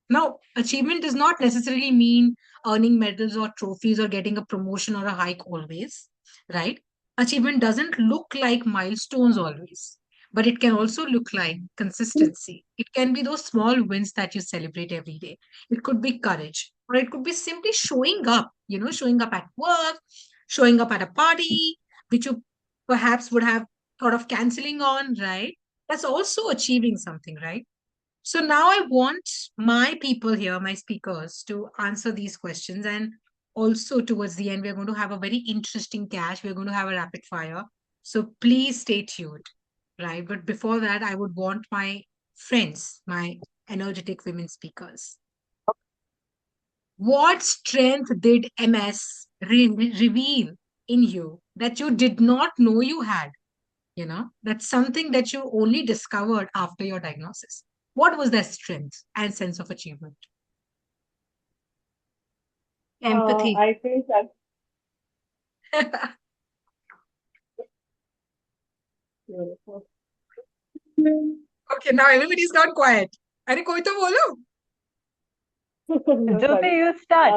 Now, achievement does not necessarily mean earning medals or trophies or getting a promotion or a hike always, right? Achievement doesn't look like milestones always, but it can also look like consistency. It can be those small wins that you celebrate every day. It could be courage, or it could be simply showing up, showing up at work, showing up at a party, which you perhaps would have thought of canceling on, right? That's also achieving something, right? So now I want my people here, my speakers, to answer these questions. And also towards the end, we're going to have a very interesting cache. We're going to have a rapid fire. So please stay tuned, right? But before that, I would want my friends, my energetic women speakers. What strength did MS reveal in you that you did not know you had? That's something that you only discovered after your diagnosis. What was that strength and sense of achievement? Empathy. I think that Okay, now everybody's gone quiet. अरे कोई तो बोलो. no, Jyoti, sorry. you start.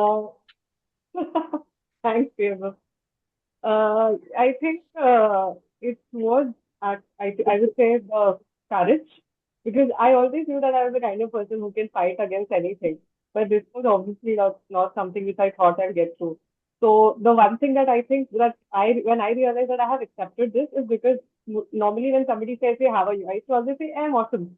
Thanks, Deva. I think it was, I would say, the courage, because I always knew that I was the kind of person who can fight against anything. But this was obviously not something which I thought I'd get through. So the one thing that I think that when I realized that I have accepted this is because normally when somebody says, "Hey, how are you?" I used to always say, "I'm awesome."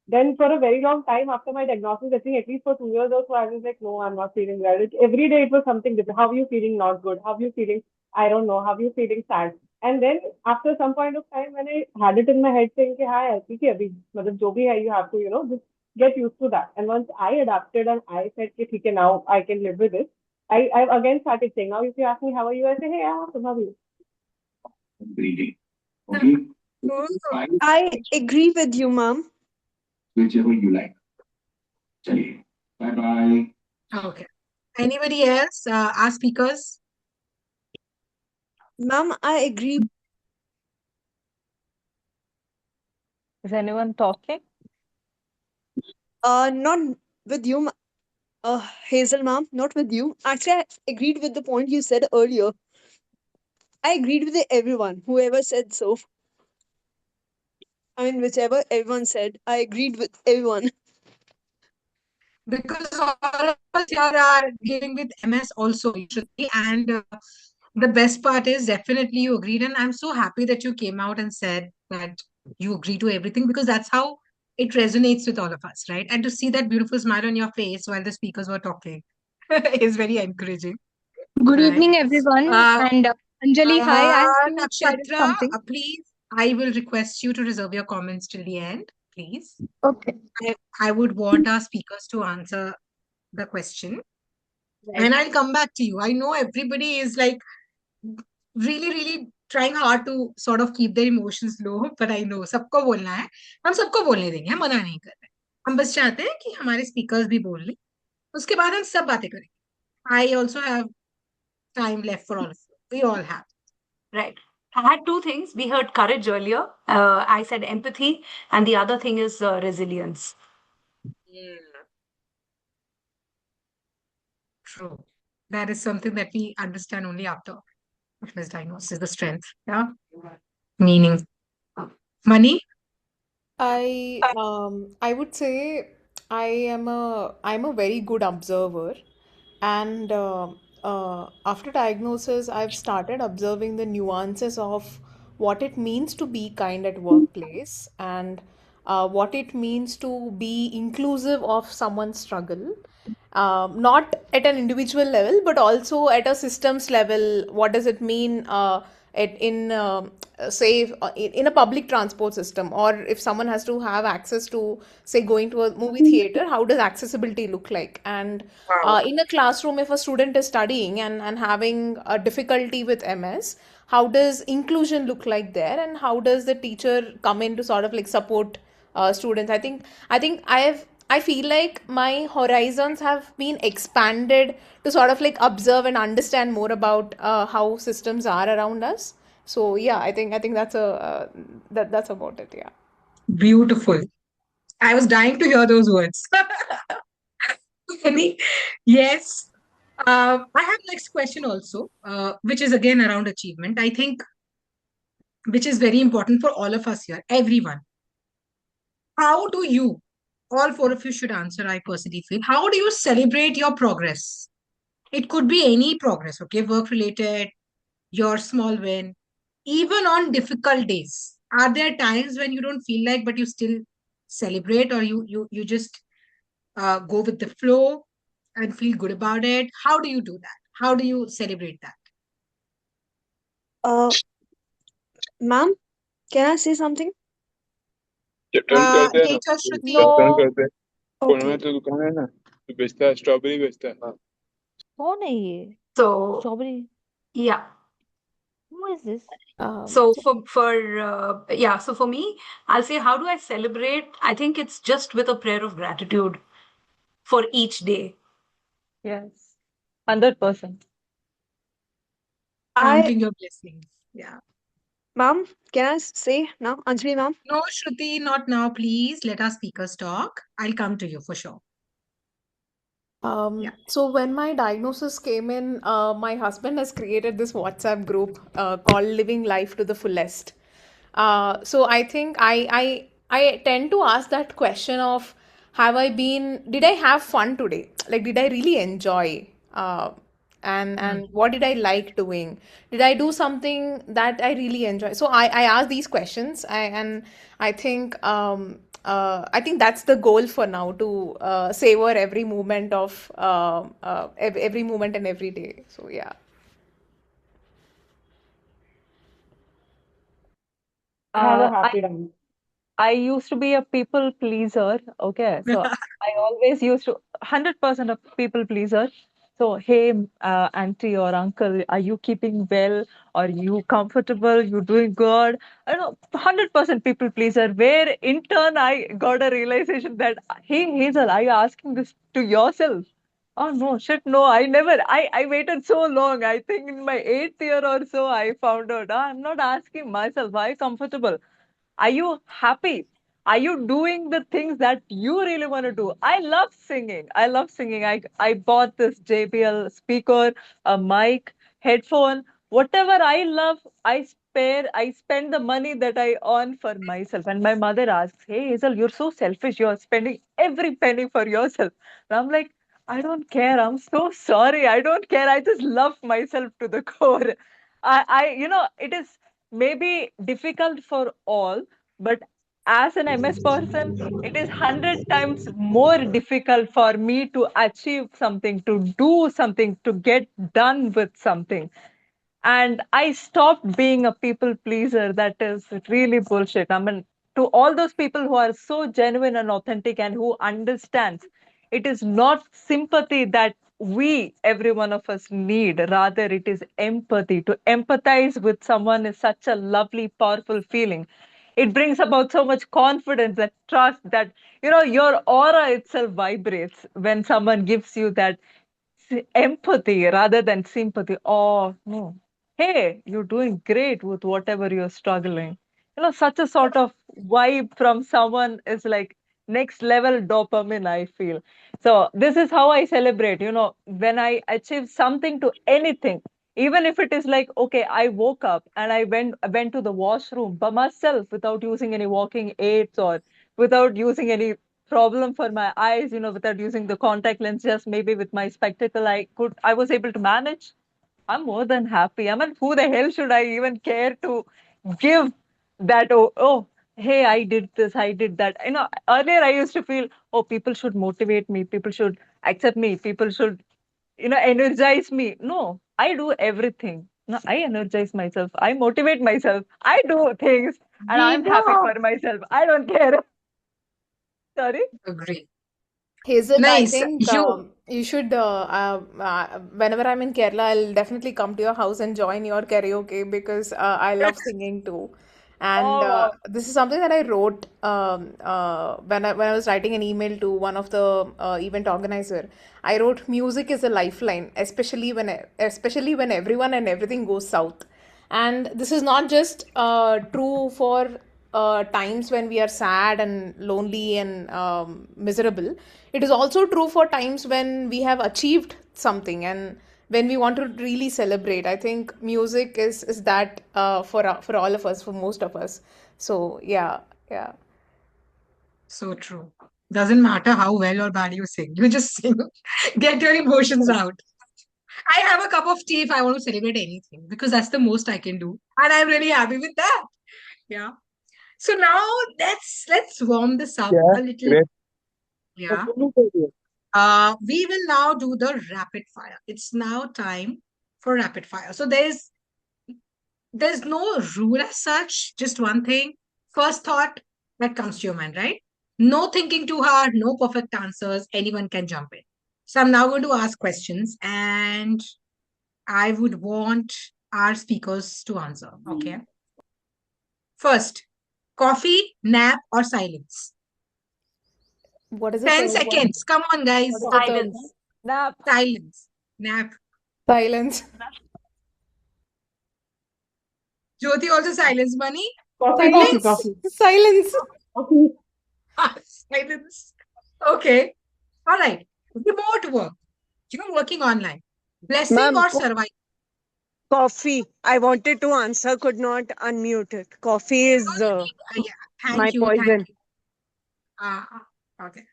Then for a very long time after my diagnosis, I think at least for 2 years or so, I was like, no, I'm not feeling well. Every day it was something different. How are you feeling? Not good. How are you feeling? I don't know. How are you feeling? Sad. And then after some point of time, when I had it in my head saying, कि हाँ यार ठीक है अभी मतलब जो भी है you have to just get used to that. And once I adapted and I said, okay, now I can live with this, I again started saying, now if you ask me, how are you? I say, hey, I'm awesome. How are you? Breathing. Okay. I agree with you, ma'am. Whichever you like. Chaliye. Bye bye. Okay. Anybody else? Our speakers? Ma'am, I agree. Is anyone talking? Not with you, Hazel, ma'am. Not with you. Actually, I agreed with the point you said earlier. I agreed with everyone, whoever said so. I mean, whichever everyone said, I agreed with everyone. Because all of us here are dealing with MS also, Shruti, and the best part is definitely you agreed, and I'm so happy that you came out and said that you agree to everything because that's how it resonates with all of us, right? And to see that beautiful smile on your face while the speakers were talking is very encouraging, Good right? evening, everyone. Uh, And Anjali, hi. I'm so excited Nakshatra, something. please, I will request you to reserve your comments till the end, please. Okay. I would want our speakers to answer the question. Right. And I'll come back to you. I know everybody is like really, really trying hard to sort of keep their emotions low, but I know सबको बोलना है. हम सबको बोलने देंगे, हम मना नहीं कर रहे. हम बस चाहते हैं कि हमारे speakers भी बोल लें. उसके बाद हम सब बातें करेंगे. I also have time left for all of you. We all have. Right. I had two things. We heard courage earlier. I said empathy, and the other thing is resilience. True. That is something that we understand only after misdiagnosis, the strength. Yeah. Meaning. Money. I would say I'm a very good observer, and after diagnosis, I've started observing the nuances of what it means to be kind at workplace and what it means to be inclusive of someone's struggle, not at an individual level, but also at a systems level. What does it mean in say in a public transport system, or if someone has to have access to say going to a movie theater, how does accessibility look like? And in a classroom, if a student is studying and having a difficulty with MS, how does inclusion look like there, and how does the teacher come in to sort of like support students? I think I feel like my horizons have been expanded to sort of like observe and understand more about how systems are around us. So yeah, I think that's that's about it. Yeah. Beautiful. I was dying to hear those words. Any? Yes. I have next question also, which is again around achievement. I think which is very important for all of us here, everyone. How do you, all four of you should answer, I personally feel, how do you celebrate your progress? It could be any progress, okay, work related, your small win, even on difficult days. Are there times when you don't feel like, but you still celebrate, or you just go with the flow and feel good about it? How do you do that? How do you celebrate that? Ma'am, can I say something? जब turn करते हैं ना Teacher जब Shruti. Turn करते हैं Pune Okay. में तो दुकान है ना तो बेचता है स्ट्रॉबेरी बेचता है हाँ कौन है ये So strawberry yeah. who is this So for me, I'll say, how do I celebrate? I think it's just with a prayer of gratitude for each day. Yes, 100%. Counting your blessings. Yeah. Ma'am, can I say now? Anjali, ma'am? No, Shruti, not now, please. Let our speakers talk. I'll come to you for sure. Yeah. So when my diagnosis came in, my husband has created this WhatsApp group called Living Life to the Fullest. So I think I tend to ask that question of, did I have fun today? Like, did I really enjoy? And what did I like doing? Did I do something that I really enjoy? So I ask these questions, and I think I think that's the goal for now, to savor every moment of every moment and every day. So yeah. Have a I happy time. I used to be a people pleaser. Okay. So I always used to 100% of people pleaser. So, hey, auntie or uncle, are you keeping well? Are you comfortable? You doing good? I know 100% people pleaser. Where in turn I got a realization that, hey, Hazel, are you asking this to yourself? Oh no, shit, no, I never. I waited so long. I think in my 8th year or so, I found out, I'm not asking myself, are you comfortable? Are you happy? Are you doing the things that you really want to do? I love singing. I love singing. I bought this JBL speaker, a mic, headphone, whatever I love, I spend the money that I earn for myself. And my mother asks, hey Hazel, you're so selfish. You're spending every penny for yourself. And I'm like, I don't care. I'm so sorry. I don't care. I just love myself to the core. It is maybe difficult for all, but as an MS person, it is 100 times more difficult for me to achieve something, to do something, to get done with something. And I stopped being a people pleaser. That is really bullshit. I mean, to all those people who are so genuine and authentic and who understands, it is not sympathy that we, every one of us, need. Rather, it is empathy. To empathize with someone is such a lovely, powerful feeling. It brings about so much confidence and trust that, your aura itself vibrates when someone gives you that empathy rather than sympathy. Oh, no. Hey, you're doing great with whatever you're struggling. Such a sort of vibe from someone is like next level dopamine, I feel. So, this is how I celebrate. When I achieve something to anything, even if it is like, okay, I woke up and I went to the washroom by myself without using any walking aids or without using any problem for my eyes, without using the contact lens, just maybe with my spectacle, I was able to manage. I'm more than happy. I mean, who the hell should I even care to give that? Oh, hey, I did this, I did that. Earlier I used to feel, oh, people should motivate me, people should accept me, people should, energize me. No, I do everything. No, I energize myself. I motivate myself. I do things, and We I'm happy do. for myself. I don't care. Sorry. Agree. Hazel, I Nice. think You. you should, whenever I'm in Kerala, I'll definitely come to your house and join your karaoke because I love singing too. And Oh, wow. this is something that I wrote when I was writing an email to one of the event organizer. I wrote, "Music is a lifeline, especially when everyone and everything goes south." And this is not just true for times when we are sad and lonely and miserable. It is also true for times when we have achieved something and when we want to really celebrate. I think music is that for all of us, for most of us. So yeah, yeah. So true. Doesn't matter how well or bad you sing. You just sing. Get your emotions out. I have a cup of tea if I want to celebrate anything because that's the most I can do. And I'm really happy with that. Yeah. So now let's warm this up Yeah, a little. great. Yeah. We will now do the rapid fire. It's now time for rapid fire. So there's no rule as such, just one thing. First thought that comes to your mind, right? No thinking too hard, no perfect answers. Anyone can jump in. So I'm now going to ask questions and I would want our speakers to answer. Okay. First, coffee, nap, or silence? What is the 10 third one? seconds. Come on, guys. What is the third one? Nap. Silence. Nap. Silence. Jyoti also silence. Money? Coffee, coffee, Silence? coffee. Silence. Coffee. Silence. Okay. All right. Remote work. Working online. Blessing Ma'am, or survival? coffee. I wanted to answer, could not unmute it. Coffee is Yeah. my Thank you. Thank poison. you. Okay.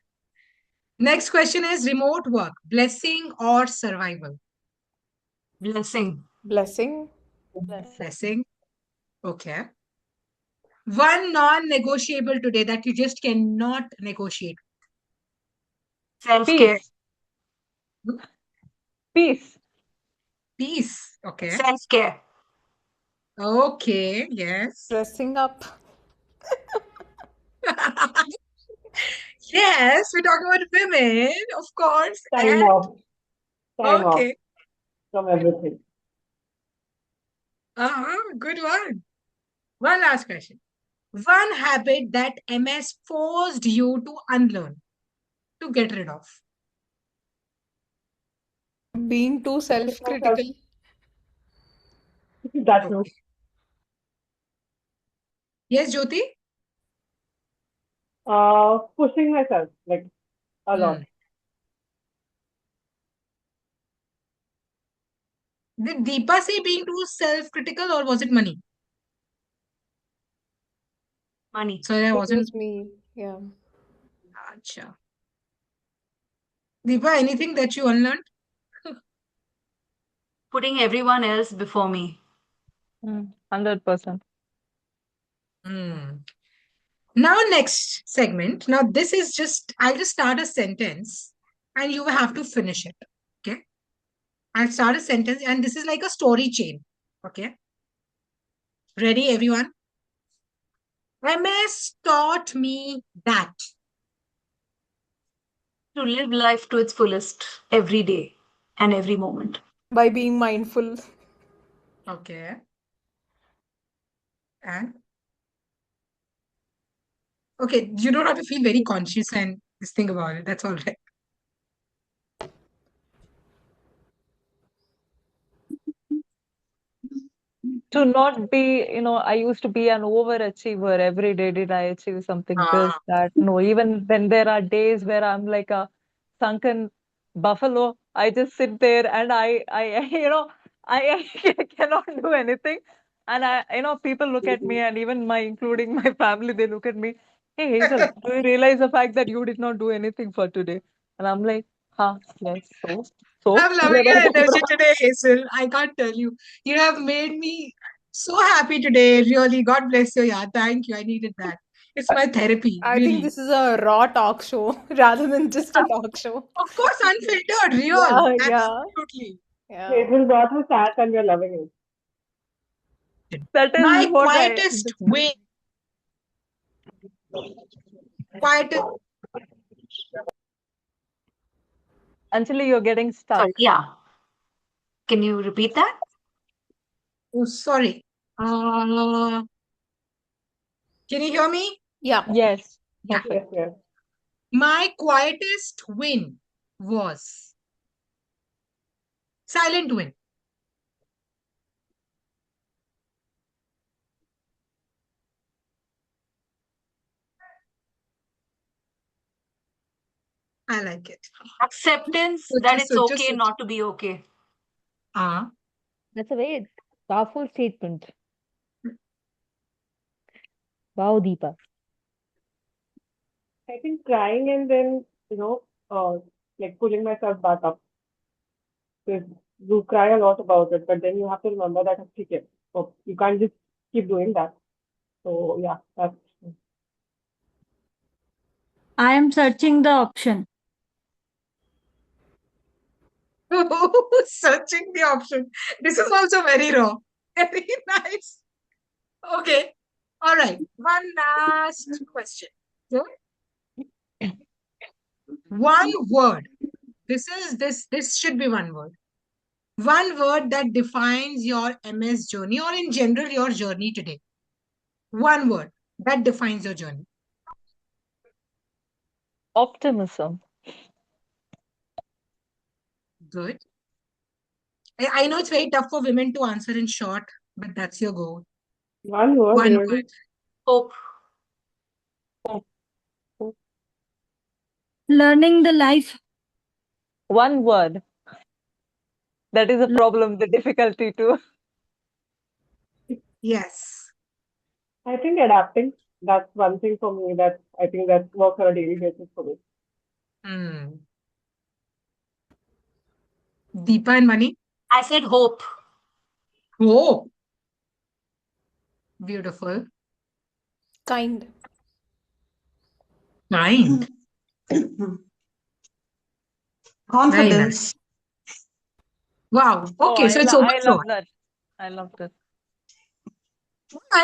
Next question is remote work. Blessing or survival? Blessing. Blessing. Blessing. Okay. One non-negotiable today that you just cannot negotiate. Self-care. Peace. Peace. Peace. Okay. Self-care. Okay. Yes. Dressing up. Yes, we're talking about women, of course. Time And off. Time off okay. from everything. Good one. One last question. One habit that MS forced you to unlearn, to get rid of. Being too Pushing myself. self-critical. That's true. Yes, Jyoti? Pushing myself like a lot. Did Deepa say being too self-critical or was it money? Money. Sorry, I It wasn't. was me. Yeah. Acha. Deepa, anything that you unlearned? Putting everyone else before me. 100%. Now, next segment. Now, this is just, I'll just start a sentence and you will have to finish it. Okay. I'll start a sentence and this is like a story chain. Okay. Ready, everyone? MS taught me that. To live life to its fullest every day and every moment. By being mindful. Okay. And okay, you don't have to feel very conscious and just think about it. That's all right. To not be, I used to be an overachiever. Every day did I achieve something, this, that. No, even when there are days where I'm like a sunken buffalo, I just sit there and I cannot do anything. And people look at me and even including my family, they look at me, hey Hazel, do you realize the fact that you did not do anything for today? And I'm like, yes, so I'm loving your energy today, Hazel. I can't tell you. You have made me so happy today. Really. God bless you. Yeah. Thank you. I needed that. It's my therapy, I think really. this is a raw talk show rather than just a talk show. Of course, unfiltered, real. Yeah, yeah. Absolutely. Yeah. Hazel brought her chat and we're loving it. That is My what quietest win. Quietest. Anjali, you're getting stuck. Sorry, yeah. Can you repeat that? Oh, sorry. Can you hear me? Yeah. Yes. Yeah. Yes, yes. My quietest win was silent win. I like it. Acceptance So that just, it's so okay just, not to be okay. That's a very powerful statement. Wow, Deepa. I think crying and then, like pulling myself back up. Because you cry a lot about it, but then you have to remember that it's okay. So you can't just keep doing that. So yeah, that's I am searching the option. searching the option. This is also very raw. Very nice. Okay. All right. One last question. So, one word. This should be one word. One word that defines your MS journey or in general your journey today. One word that defines your journey. Optimism. Good. I know it's very tough for women to answer in short, but that's your goal. one word. One Really. word. Hope. Learning the life. One word. That is a problem, the difficulty too. Yes. I think adapting. That's one thing for me that I think that works on a daily basis for me. Deepa and Mani? I said hope. Hope. Beautiful. Kind. Kind. Confidence. Wow. Oh, Okay, so it's I overflow. love that. I love that.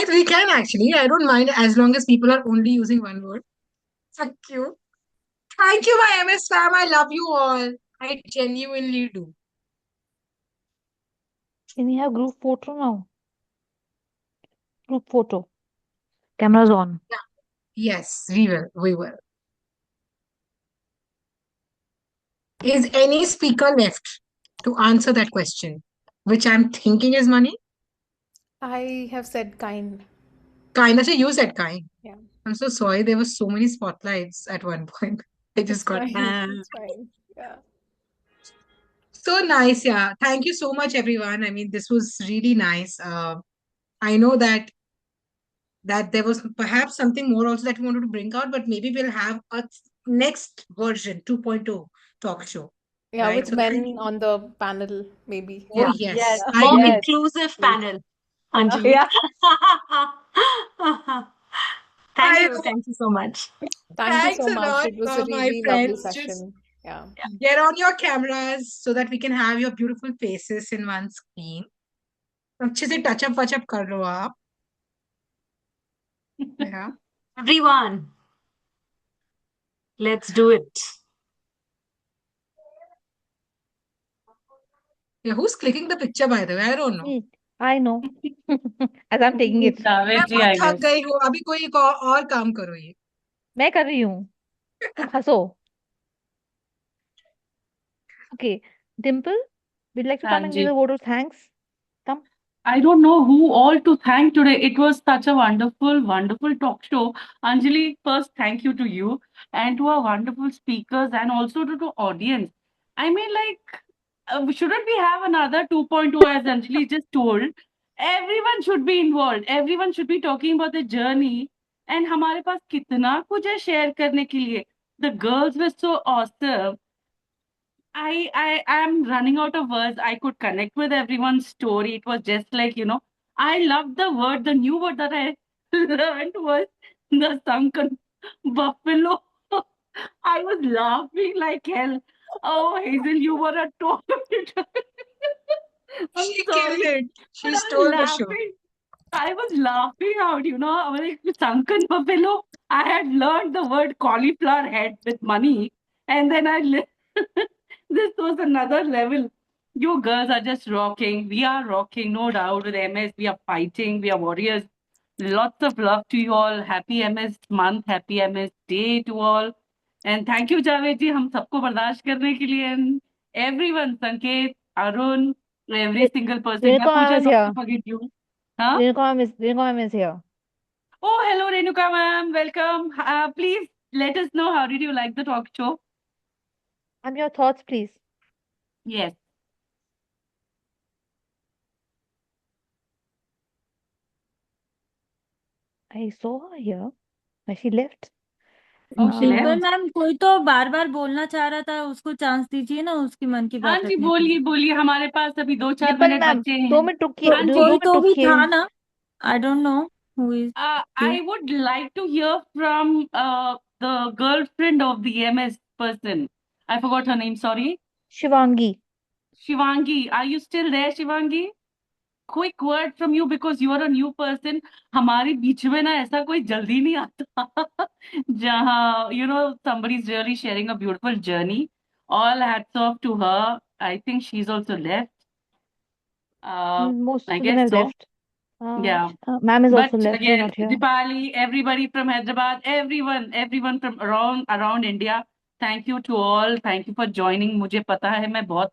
We can actually. I don't mind as long as people are only using one word. Thank you. Thank you, my MS fam. I love you all. I genuinely do. Can we have group photo now? Group photo. Cameras on. Yeah. Yes, we will. We will. Is any speaker left to answer that question, which I'm thinking is money? I have said kind. Kind. Actually, you said kind. Yeah, I'm so sorry. There were so many spotlights at one point. I just it's got fine. It's fine. Yeah. so nice. Yeah. Thank you so much, everyone. I mean, this was really nice. I know that there was perhaps something more also that we wanted to bring out, but maybe we'll have a next version 2.0 talk show, Yeah, right? with So thank men on the panel, maybe. Oh, Yeah. yes. Yes. I More do. inclusive Yes. panel, Yeah. Anjali. Thank I you. Thank you so much. Thank you Thanks so a much. lot, It was a my really lovely friends. Just session. Yeah. get on your cameras so that we can have your beautiful faces in one screen. अच्छे से touch up वच up कर लो आप. Yeah. Everyone, let's do it. Yeah, who's clicking the picture by the way? I don't know. I know. As I'm taking it. मैं Javed ji, बहुत I थक guess. गई हूँ. अभी कोई एक और काम करो ये. मैं कर रही हूँ. हंसो. Okay. Dimple, would you like to come and give Anji. a vote of thanks? Come. I don't know who all to thank today. It was such a wonderful, wonderful talk show. Anjali, first, thank you to you and to our wonderful speakers and also to the audience. I mean, like, shouldn't we have another 2.0 as Anjali just told? Everyone should be involved. Everyone should be talking about the journey. And हमारे पास कितना कुछ है share करने के लिए. The girls were so awesome. I am running out of words. I could connect with everyone's story. It was just like, I love the word. The new word that I learned was the sunken buffalo. I was laughing like hell. Oh, Hazel, you were a total. I'm She killed sorry, it. but She I was stole the show. laughing. I was laughing out, I was like, sunken buffalo. I had learned the word cauliflower head with money, and then this was another level. You girls are just rocking. We are rocking, no doubt. With MS, we are fighting. We are warriors. Lots of love to you all. Happy MS month. Happy MS day to all. And thank you, Javed ji, हम सबको बर्दाश्त करने के लिए. And everyone, Sanket, Arun, every single person. Renuka Yeah, ma'am Pooja, is not to here. forget you. Huh? Renuka ma'am is here. Oh, hello, Renuka ma'am. Welcome. Please let us know how did you like the talk show? And your thoughts, please. Yes. I saw her here, but she left. Oh, she Dimple left. Ma'am कोई तो बार बार बोलना चाह रहा था उसको chance दीजिए ना उसकी मन की हाँ बात जी, रखने के लिए बोलिए बोलिए. हमारे पास अभी 2-4 डिम्पल मिनट मैम, बचे 2 हैं. मिनट रुकिए. हाँ 2 जी. कोई 2 मिनट तो भी रुकिए. था ना I don't know who is I would like to hear from the girlfriend of the MS person. I forgot her name, sorry. Shivangi. Shivangi. Are you still there, Shivangi? Quick word from you because you are a new person. हमारे बीच में ना ऐसा कोई जल्दी नहीं आता जहाँ somebody is really sharing a beautiful journey. All hats off to her. I think she's also left. Most I of them guess have so. left. Yeah. Ma'am is But also left. She's again, not here. Dipali, everybody from Hyderabad, everyone from around India. Thank you to all. Thank you for joining. मुझे पता है मैं बहुत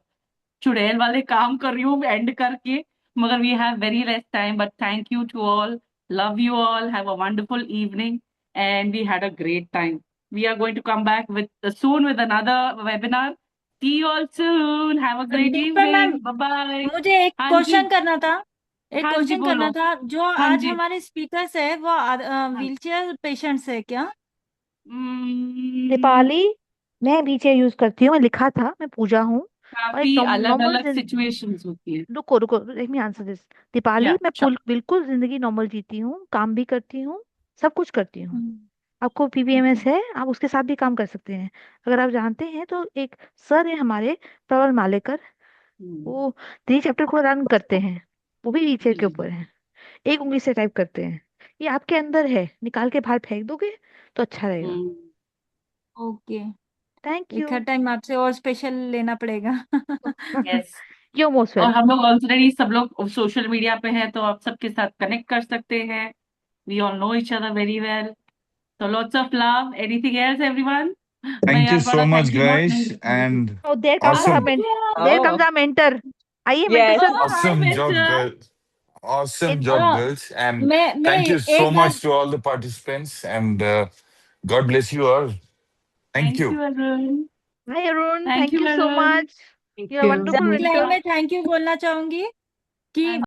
चुड़ैल वाले काम कर रही हूँ एंड करके मगर we have very less time. But thank you to all. Love you all. Have a wonderful evening, and we had a great time. We are going to come back with soon with another webinar. See you all soon. Have a great Dimple ma'am evening. Bye bye. मुझे एक हाँ जी. Question करना था एक हाँ जी question करना बोलो. था जो हाँ आज जी. हमारे स्पीकर्स है वो हाँ. व्हीलचेयर पेशेंट्स है क्या दीपाली, मैं व्हीलचेयर यूज करती हूँ. मैं लिखा था. मैं पूजा हूँ. और एक काफी अलग नॉर्मल अलग सिचुएशंस होती है. रुको रुको, let me answer this. Deepali, या मैं बिल्कुल जिंदगी नॉर्मल जीती हूँ. काम भी करती हूँ. सब कुछ करती हूँ. आपको पीबीएमएस है, आप उसके साथ भी काम कर सकते हैं. अगर आप जानते हैं तो एक सर है हमारे, प्रबल मालेकर. वो 3 चैप्टर को रन करते हैं. वो भी व्हीलचेयर के ऊपर है. एक उंगली से टाइप करते हैं। ये आपके अंदर है, निकाल के बाहर फेंक दोगे तो अच्छा रहेगा। ओके, थैंक एक यू। टाइम आपसे और स्पेशल लेना पड़ेगा। यस। यू मोस्ट और वेलकम। हम लोग ऑलरेडी सब लोग सोशल मीडिया पे हैं, तो आप सबके साथ कनेक्ट कर सकते हैं। We all know each other very well. So lots of love. Anything else, everyone? मैं Thank you यार so बड़ा much, thank you note guys, नहीं। and Oh, there comes our awesome, there comes Oh, our mentor. आइए mentor yes. Sir. Oh, hi, awesome job, Mentor. girl. Awesome in job, Uh, girls, and मैं thank you so एक बार much to all the participants, and God bless you all. Thank Thank you. you, Arun. Hi Arun, Thank thank you, you so Arun. Much. Thank you are you. Wonderful subject line mentor. में thank you बोलना चाहूंगी कि